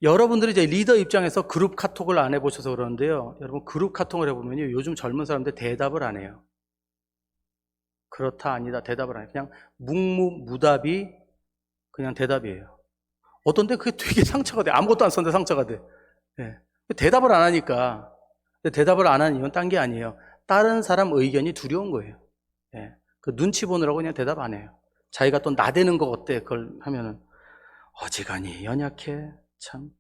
여러분들이 이제 리더 입장에서 그룹 카톡을 안 해보셔서 그러는데요. 여러분 그룹 카톡을 해보면요. 요즘 젊은 사람들 대답을 안 해요. 그렇다 아니다 대답을 안 해요. 그냥 묵묵무답이 그냥 대답이에요. 어떤 데 그게 되게 상처가 돼. 아무것도 안 썼는데 상처가 돼. 네. 대답을 안 하니까. 대답을 안 하는 이유는 딴 게 아니에요. 다른 사람 의견이 두려운 거예요. 네. 그 눈치 보느라고 그냥 대답 안 해요. 자기가 또 나대는 거 어때? 그걸 하면은 어지간히 연약해. 참.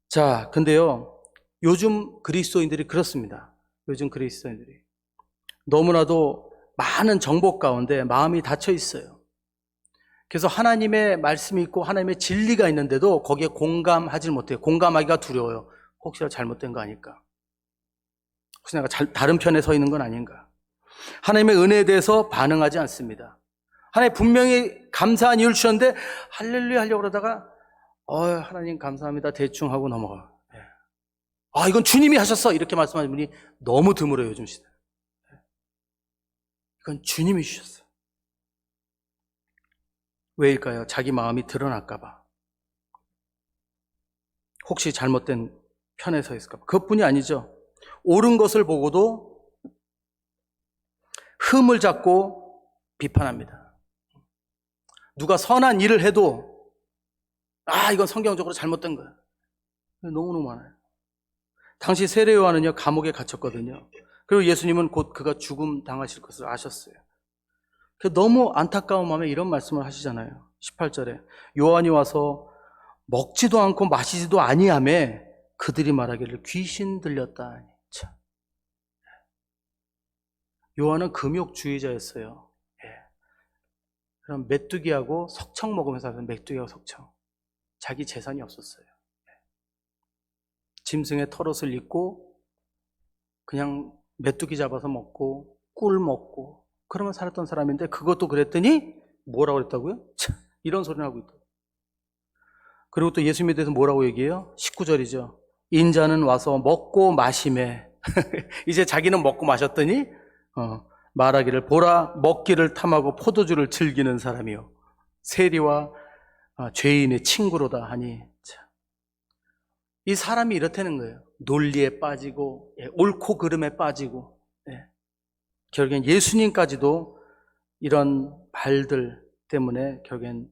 자, 근데요. 요즘 그리스도인들이 그렇습니다. 요즘 그리스도인들이 너무나도 많은 정복 가운데 마음이 닫혀 있어요. 그래서 하나님의 말씀이 있고 하나님의 진리가 있는데도 거기에 공감하지 못해요. 공감하기가 두려워요. 혹시나 잘못된 거 아닐까? 혹시 내가 다른 편에 서 있는 건 아닌가? 하나님의 은혜에 대해서 반응하지 않습니다. 하나님 분명히 감사한 이유를 주셨는데 할렐루야 하려고 그러다가 하나님 감사합니다 대충 하고 넘어가. 이건 주님이 하셨어 이렇게 말씀하는 분이 너무 드물어요 요즘 시대. 이건 주님이 주셨어요. 왜일까요? 자기 마음이 드러날까 봐. 혹시 잘못된 편에 서 있을까 봐. 그것뿐이 아니죠. 옳은 것을 보고도 흠을 잡고 비판합니다. 누가 선한 일을 해도 이건 성경적으로 잘못된 거야. 너무너무 많아요. 당시 세례 요한은요 감옥에 갇혔거든요. 그리고 예수님은 곧 그가 죽음 당하실 것을 아셨어요. 너무 안타까운 마음에 이런 말씀을 하시잖아요. 18절에 요한이 와서 먹지도 않고 마시지도 아니하며 그들이 말하기를 귀신 들렸다. 참. 요한은 금욕주의자였어요. 그럼 메뚜기하고 석청 먹으면서 하는 메뚜기하고 석청. 자기 재산이 없었어요. 짐승의 털옷을 입고 그냥 메뚜기 잡아서 먹고 꿀 먹고 그러면 살았던 사람인데 그것도 그랬더니 뭐라고 그랬다고요? 참, 이런 소리를 하고 있다. 그리고 또 예수님에 대해서 뭐라고 얘기해요? 19절이죠. 인자는 와서 먹고 마시매 이제 자기는 먹고 마셨더니 말하기를 보라 먹기를 탐하고 포도주를 즐기는 사람이요 세리와 죄인의 친구로다 하니 참. 이 사람이 이렇다는 거예요. 논리에 빠지고 옳고 그름에 빠지고 결국엔 예수님까지도 이런 발들 때문에 결국엔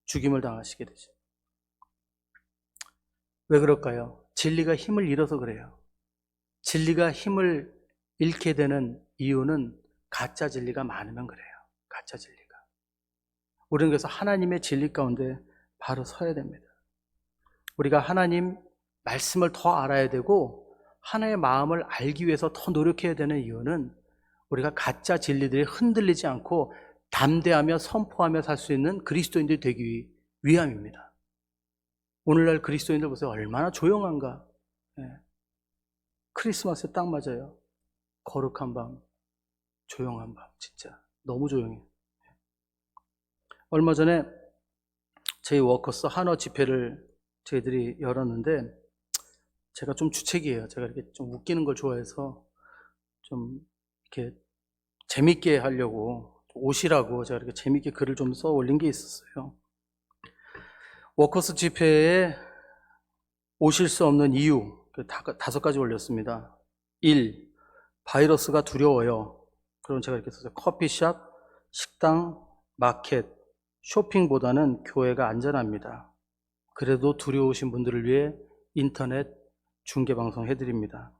죽임을 당하시게 되죠. 왜 그럴까요? 진리가 힘을 잃어서 그래요. 진리가 힘을 잃게 되는 이유는 가짜 진리가 많으면 그래요. 가짜 진리가. 우리는 그래서 하나님의 진리 가운데 바로 서야 됩니다. 우리가 하나님 말씀을 더 알아야 되고 하나님의 마음을 알기 위해서 더 노력해야 되는 이유는 우리가 가짜 진리들이 흔들리지 않고 담대하며 선포하며 살 수 있는 그리스도인들이 되기 위함입니다. 오늘날 그리스도인들 보세요. 얼마나 조용한가. 크리스마스에 딱 맞아요. 거룩한 밤, 조용한 밤, 진짜 너무 조용해요. 얼마 전에 저희 워커스 한어 집회를 저희들이 열었는데 제가 좀 주책이에요. 제가 이렇게 좀 웃기는 걸 좋아해서 좀 이렇게 재밌게 하려고 오시라고 제가 이렇게 재밌게 글을 좀 써 올린 게 있었어요. 워커스 집회에 오실 수 없는 이유 5가지 올렸습니다. 1. 바이러스가 두려워요. 그럼 제가 이렇게 썼어요. 커피숍, 식당, 마켓, 쇼핑보다는 교회가 안전합니다. 그래도 두려우신 분들을 위해 인터넷 중계방송 해드립니다.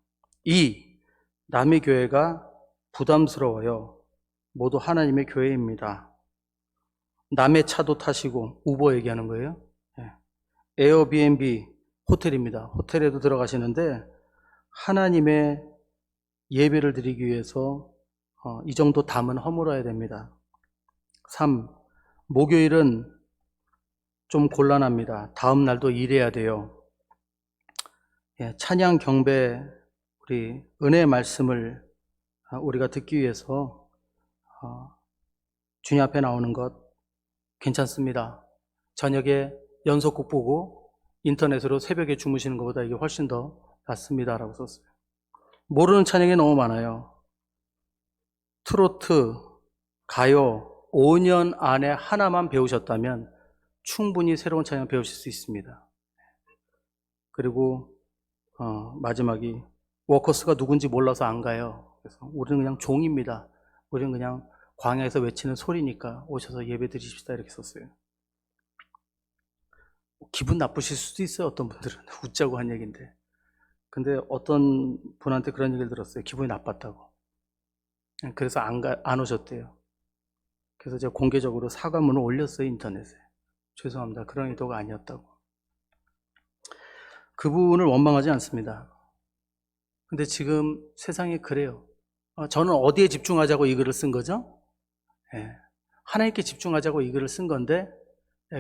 2. 남의 교회가 부담스러워요. 모두 하나님의 교회입니다. 남의 차도 타시고, 우버 얘기하는 거예요. 에어비앤비 호텔입니다. 호텔에도 들어가시는데 하나님의 예배를 드리기 위해서 이 정도 담은 허물어야 됩니다. 3. 목요일은 좀 곤란합니다. 다음 날도 일해야 돼요. 찬양 경배 우리 은혜의 말씀을 우리가 듣기 위해서 주님 앞에 나오는 것 괜찮습니다. 저녁에 연속곡 보고 인터넷으로 새벽에 주무시는 것보다 이게 훨씬 더 낫습니다라고 썼어요. 모르는 찬양이 너무 많아요. 트로트, 가요 5년 안에 하나만 배우셨다면 충분히 새로운 찬양 배우실 수 있습니다. 그리고 마지막이 워커스가 누군지 몰라서 안 가요. 그래서 우리는 그냥 종입니다. 우리는 그냥 광야에서 외치는 소리니까 오셔서 예배 드리십시다 이렇게 썼어요. 기분 나쁘실 수도 있어요. 어떤 분들은 웃자고 한 얘기인데. 근데 어떤 분한테 그런 얘기를 들었어요. 기분이 나빴다고. 그래서 안 오셨대요. 그래서 제가 공개적으로 사과문을 올렸어요. 인터넷에. 죄송합니다. 그런 의도가 아니었다고. 그분을 원망하지 않습니다. 근데 지금 세상이 그래요. 저는 어디에 집중하자고 이 글을 쓴 거죠? 하나님께 집중하자고 이 글을 쓴 건데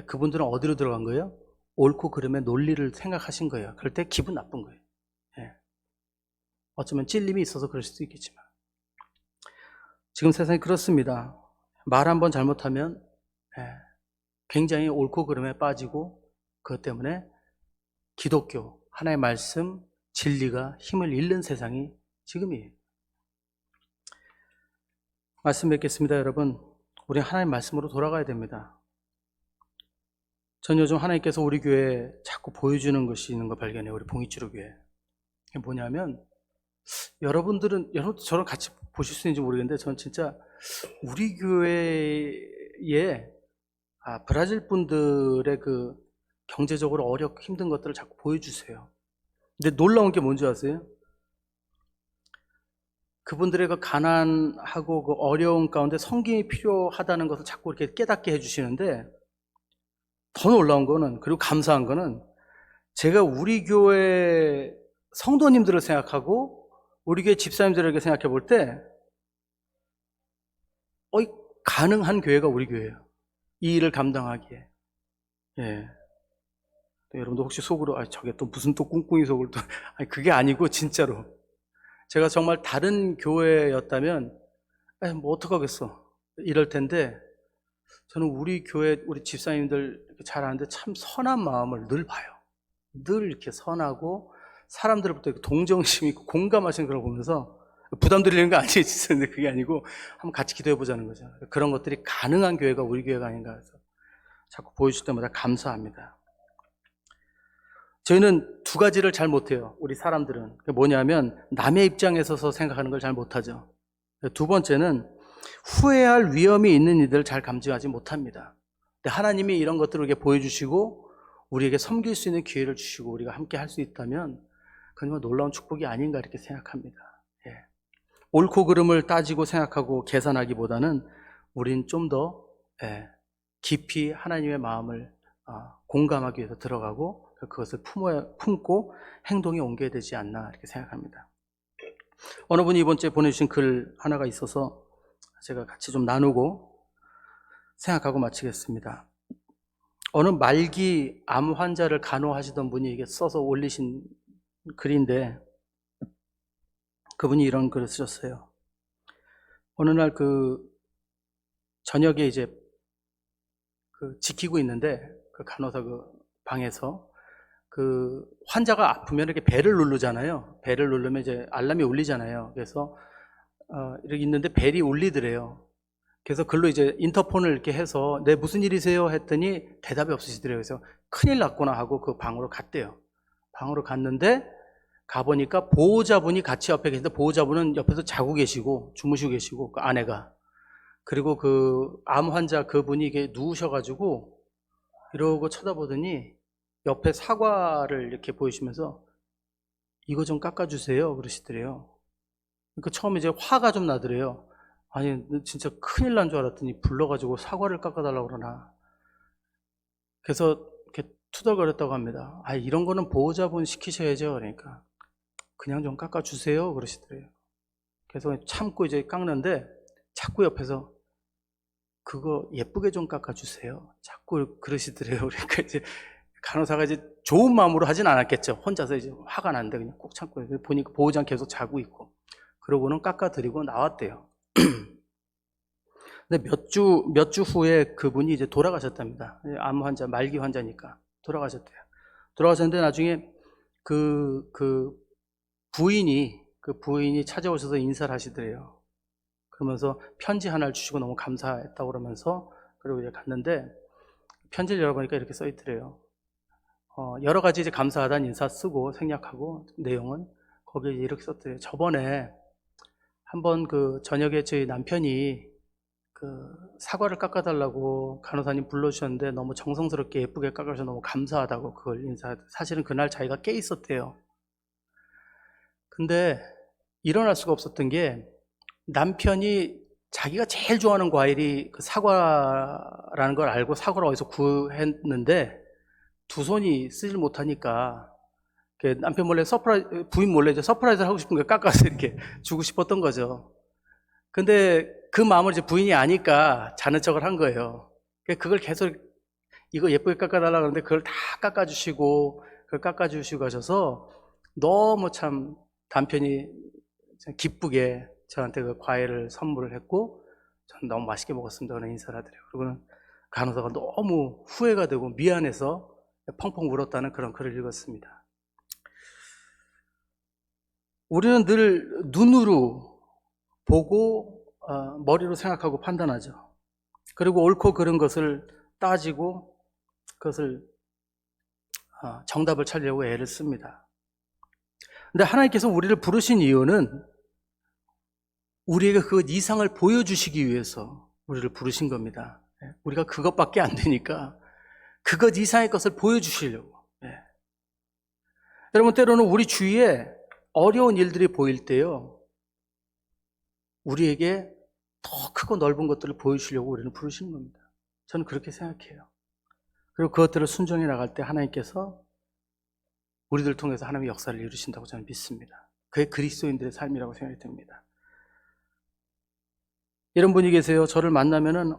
그분들은 어디로 들어간 거예요? 옳고 그름의 논리를 생각하신 거예요. 그럴 때 기분 나쁜 거예요. 어쩌면 찔림이 있어서 그럴 수도 있겠지만 지금 세상이 그렇습니다. 말 한번 잘못하면 굉장히 옳고 그름에 빠지고 그것 때문에 기독교, 하나의 말씀, 진리가 힘을 잃는 세상이 지금이에요. 말씀 뵙겠습니다, 여러분. 우리 하나님 말씀으로 돌아가야 됩니다. 전 요즘 하나님께서 우리 교회에 자꾸 보여주는 것이 있는 걸 발견해요. 우리 봉이치료 교회. 그게 뭐냐면 여러분들은 저랑 같이 보실 수 있는지 모르겠는데 저는 진짜 우리 교회에 브라질 분들의 그 경제적으로 어렵고 힘든 것들을 자꾸 보여주세요. 근데 놀라운 게 뭔지 아세요? 그분들의 그 가난하고 그 어려운 가운데 성김이 필요하다는 것을 자꾸 이렇게 깨닫게 해주시는데 더 놀라운 거는, 그리고 감사한 거는 제가 우리 교회 성도님들을 생각하고 우리 교회 집사님들에게 생각해 볼 때 가능한 교회가 우리 교회예요. 이 일을 감당하기에. 여러분도 혹시 속으로 저게 또 무슨 또 꿍꿍이 속을 또 그게 아니고 진짜로 제가 정말 다른 교회였다면 뭐 어떡하겠어 이럴 텐데 저는 우리 교회 우리 집사님들 잘 아는데 참 선한 마음을 늘 봐요. 늘 이렇게 선하고 사람들부터 동정심 있고 공감하시는 걸 보면서 부담 드리는 거 아니에요. 진짜. 근데 그게 아니고 한번 같이 기도해 보자는 거죠. 그런 것들이 가능한 교회가 우리 교회가 아닌가 해서 자꾸 보여줄 때마다 감사합니다. 저희는 두 가지를 잘 못해요. 우리 사람들은. 그게 뭐냐면 남의 입장에 서서 생각하는 걸 잘 못하죠. 두 번째는 후회할 위험이 있는 일들을 잘 감지하지 못합니다. 근데 하나님이 이런 것들을 우리에게 보여주시고 우리에게 섬길 수 있는 기회를 주시고 우리가 함께 할 수 있다면 그건 놀라운 축복이 아닌가 이렇게 생각합니다. 옳고 그름을 따지고 생각하고 계산하기보다는 우린 좀 더 깊이 하나님의 마음을 공감하기 위해서 들어가고 그것을 품고 행동에 옮겨야 되지 않나 이렇게 생각합니다. 어느 분이 이번 주에 보내주신 글 하나가 있어서 제가 같이 좀 나누고 생각하고 마치겠습니다. 어느 말기 암 환자를 간호하시던 분이 이게 써서 올리신 글인데 그분이 이런 글을 쓰셨어요. 어느 날 저녁에 이제 지키고 있는데 그 간호사 방에서 환자가 아프면 이렇게 벨을 누르잖아요. 벨을 누르면 이제 알람이 울리잖아요. 그래서 이렇게 있는데 벨이 울리더래요. 그래서 글로 이제 인터폰을 이렇게 해서 네 무슨 일이세요? 했더니 대답이 없으시더래요. 그래서 큰일 났구나 하고 그 방으로 갔대요. 방으로 갔는데 가보니까 보호자분이 같이 옆에 계신데 보호자분은 옆에서 자고 계시고 주무시고 계시고 그 아내가 그리고 그 암 환자 그분이 이게 누우셔가지고 이러고 쳐다보더니 옆에 사과를 이렇게 보이시면서 이거 좀 깎아주세요 그러시더래요. 그 처음에 이제 화가 좀 나더래요. 아니, 진짜 큰일 난 줄 알았더니 불러가지고 사과를 깎아달라고 그러나. 그래서 이렇게 투덜거렸다고 합니다. 아, 이런 거는 보호자분 시키셔야죠. 그러니까. 그냥 좀 깎아주세요. 그러시더래요. 그래서 참고 이제 깎는데 자꾸 옆에서 그거 예쁘게 좀 깎아주세요. 자꾸 그러시더래요. 그러니까 이제 간호사가 이제 좋은 마음으로 하진 않았겠죠. 혼자서 이제 화가 난데 그냥 꼭 참고 보니까 보호자는 계속 자고 있고. 그러고는 깎아드리고 나왔대요. 근데 몇 주 후에 그분이 이제 돌아가셨답니다. 암 환자, 말기 환자니까 돌아가셨대요. 돌아가셨는데 나중에 그 부인이 찾아오셔서 인사를 하시더래요. 그러면서 편지 하나를 주시고 너무 감사했다고 그러면서 그리고 이제 갔는데 편지를 열어보니까 이렇게 써 있더래요. 여러 가지 이제 감사하다는 인사 쓰고 생략하고 내용은 거기에 이렇게 썼더래요. 저번에 한번 그 저녁에 저희 남편이 그 사과를 깎아달라고 간호사님 불러주셨는데 너무 정성스럽게 예쁘게 깎아주셔서 너무 감사하다고 그걸 사실은 그날 자기가 깨 있었대요. 근데 일어날 수가 없었던 게 남편이 자기가 제일 좋아하는 과일이 그 사과라는 걸 알고 사과를 어디서 구했는데 두 손이 쓰질 못하니까 남편 몰래 부인 몰래 이제 서프라이즈를 하고 싶은 거 깎아서 이렇게 주고 싶었던 거죠. 근데 그 마음을 이제 부인이 아니까 자는 척을 한 거예요. 그걸 계속 이거 예쁘게 깎아달라고 하는데 그걸 다 깎아주시고 그걸 깎아주시고 하셔서 너무 참 남편이 기쁘게 저한테 그 과일을 선물을 했고 저는 너무 맛있게 먹었습니다. 그런 인사를 하더래요. 그리고는 간호사가 너무 후회가 되고 미안해서 펑펑 울었다는 그런 글을 읽었습니다. 우리는 늘 눈으로 보고 머리로 생각하고 판단하죠. 그리고 옳고 그른 것을 따지고 그것을 정답을 찾으려고 애를 씁니다. 근데 하나님께서 우리를 부르신 이유는 우리에게 그 이상을 보여주시기 위해서 우리를 부르신 겁니다. 우리가 그것밖에 안 되니까 그것 이상의 것을 보여주시려고. 여러분, 때로는 우리 주위에 어려운 일들이 보일 때요, 우리에게 더 크고 넓은 것들을 보여주시려고 우리는 부르시는 겁니다. 저는 그렇게 생각해요. 그리고 그것들을 순종해 나갈 때 하나님께서 우리들 통해서 하나님의 역사를 이루신다고 저는 믿습니다. 그게 그리스도인들의 삶이라고 생각이 듭니다. 이런 분이 계세요. 저를 만나면은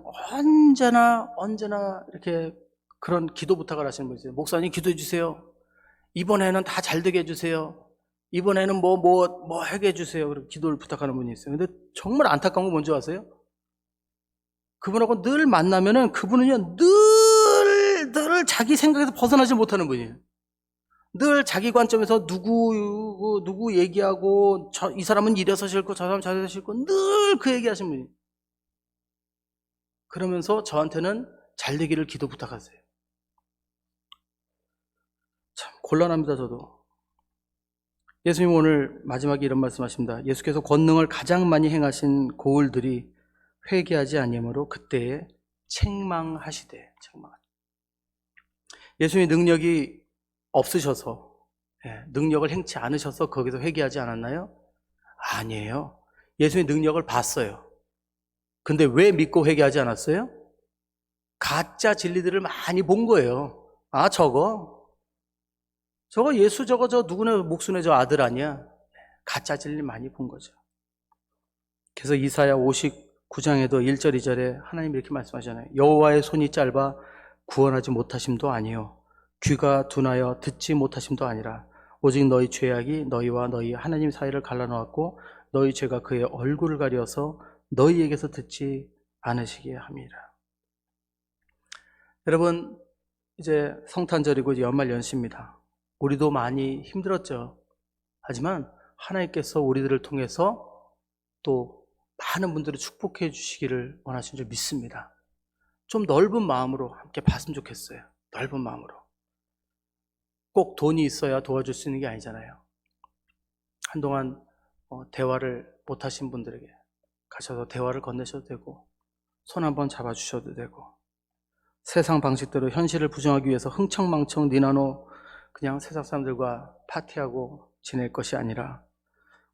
언제나 이렇게 그런 기도 부탁을 하시는 분이 있어요. 목사님 기도해 주세요. 이번에는 다 잘 되게 해주세요. 이번에는 뭐 하게 해주세요. 그리고 기도를 부탁하는 분이 있어요. 근데 정말 안타까운 건 뭔지 아세요? 그분하고 늘 만나면은 그분은요, 늘 자기 생각에서 벗어나지 못하는 분이에요. 늘 자기 관점에서 누구 얘기하고 이 사람은 이래서 싫고 저 사람은 저래서 싫고 늘 그 얘기하시는 분이에요. 그러면서 저한테는 잘 되기를 기도 부탁하세요. 참 곤란합니다. 저도. 예수님 오늘 마지막에 이런 말씀하십니다. 예수께서 권능을 가장 많이 행하신 고을들이 회개하지 아니하므로 그때에 책망하시되. 예수님의 능력이 없으셔서, 능력을 행치 않으셔서 거기서 회개하지 않았나요? 아니에요. 예수님의 능력을 봤어요. 근데 왜 믿고 회개하지 않았어요? 가짜 진리들을 많이 본 거예요. 저거 예수 저 누구네 목숨의 저 아들 아니야? 가짜 진리 많이 본 거죠. 그래서 이사야 59장에도 1절 2절에 하나님 이렇게 말씀하잖아요. 여호와의 손이 짧아 구원하지 못하심도 아니요 귀가 둔하여 듣지 못하심도 아니라 오직 너희 죄악이 너희와 너희 하나님 사이를 갈라놓았고 너희 죄가 그의 얼굴을 가려서 너희에게서 듣지 않으시게 함이라. 여러분, 이제 성탄절이고 이제 연말 연시입니다. 우리도 많이 힘들었죠. 하지만 하나님께서 우리들을 통해서 또 많은 분들을 축복해 주시기를 원하신 줄 믿습니다. 좀 넓은 마음으로 함께 봤으면 좋겠어요. 넓은 마음으로. 꼭 돈이 있어야 도와줄 수 있는 게 아니잖아요. 한동안 대화를 못하신 분들에게 가셔서 대화를 건네셔도 되고 손 한번 잡아주셔도 되고 세상 방식대로 현실을 부정하기 위해서 흥청망청 니나노 그냥 세상 사람들과 파티하고 지낼 것이 아니라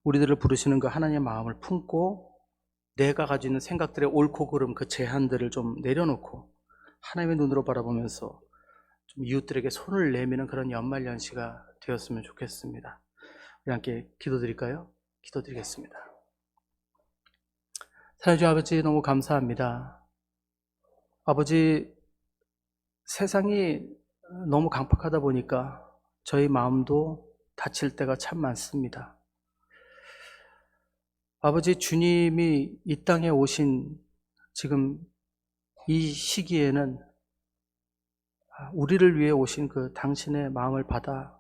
우리들을 부르시는 그 하나님의 마음을 품고 내가 가지고 있는 생각들의 옳고 그름 그 제한들을 좀 내려놓고 하나님의 눈으로 바라보면서 좀 이웃들에게 손을 내미는 그런 연말연시가 되었으면 좋겠습니다. 우리 함께 기도드릴까요? 기도드리겠습니다. 사랑해 주신 아버지, 너무 감사합니다. 아버지, 세상이 너무 강팍하다 보니까 저희 마음도 다칠 때가 참 많습니다. 아버지, 주님이 이 땅에 오신 지금 이 시기에는 우리를 위해 오신 그 당신의 마음을 받아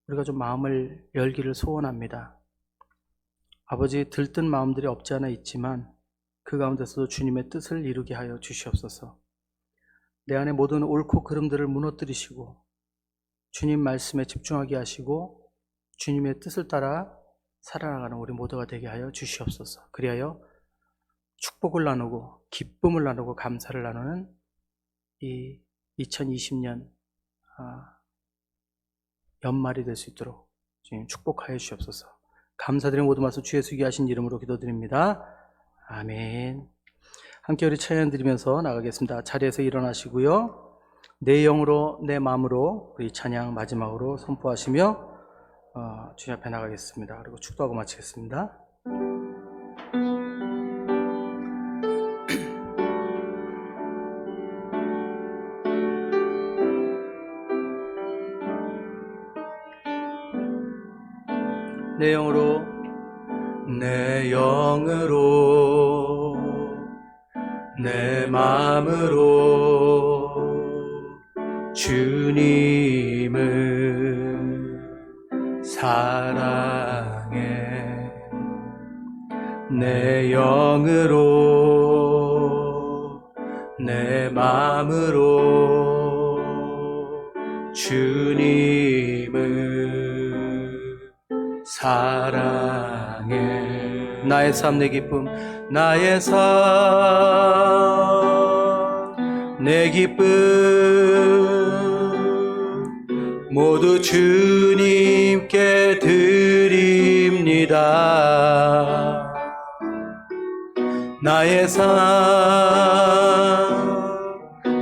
우리가 좀 마음을 열기를 소원합니다. 아버지, 들뜬 마음들이 없지 않아 있지만 그 가운데서도 주님의 뜻을 이루게 하여 주시옵소서. 내 안에 모든 옳고 그름들을 무너뜨리시고 주님 말씀에 집중하게 하시고 주님의 뜻을 따라 살아나가는 우리 모두가 되게 하여 주시옵소서. 그리하여 축복을 나누고 기쁨을 나누고 감사를 나누는 이 2020년 연말이 될 수 있도록 주님 축복하여 주시옵소서. 감사드리는 모든 말씀 주 예수 귀하신 이름으로 기도드립니다. 아멘. 함께 우리 찬양 드리면서 나가겠습니다. 자리에서 일어나시고요. 내 영으로 내 마음으로 우리 찬양 마지막으로 선포하시며 주님 앞에 나가겠습니다. 그리고 축도하고 마치겠습니다. 내 영으로 내 마음으로 주님을 사랑해. 내 영으로 내 마음으로 주님을 사랑해. 나의 삶 내 기쁨 나의 삶 내 기쁨 모두 주님께 드립니다. 나의 삶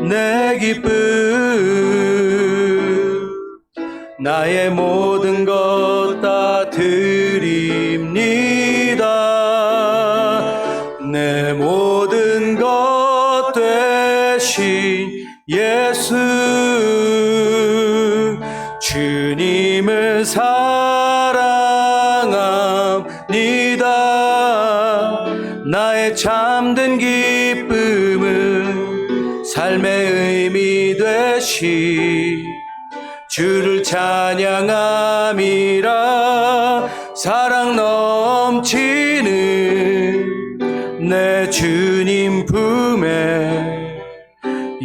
내 기쁨 나의 모든 것 다 드립니다. 내 모든 것 되신 예수 주님을 사랑합니다. 나의 참된 기쁨은 삶의 의미 되시 주를 찬양함이라. 사랑 넘치는 내 주님 품에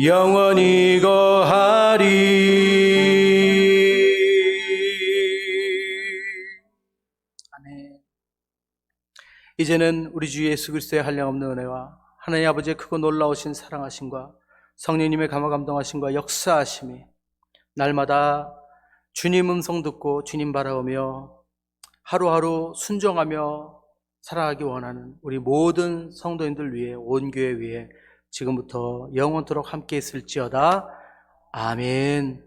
영원히 거하리. 아멘. 이제는 우리 주 예수 그리스도의 한량없는 은혜와 하나님 아버지의 크고 놀라우신 사랑하심과 성령님의 감화 감동하심과 역사하심이 날마다 주님 음성 듣고 주님 바라보며 하루하루 순종하며 살아가기 원하는 우리 모든 성도인들 위해 온 교회 위해 지금부터 영원토록 함께 있을지어다. 아멘.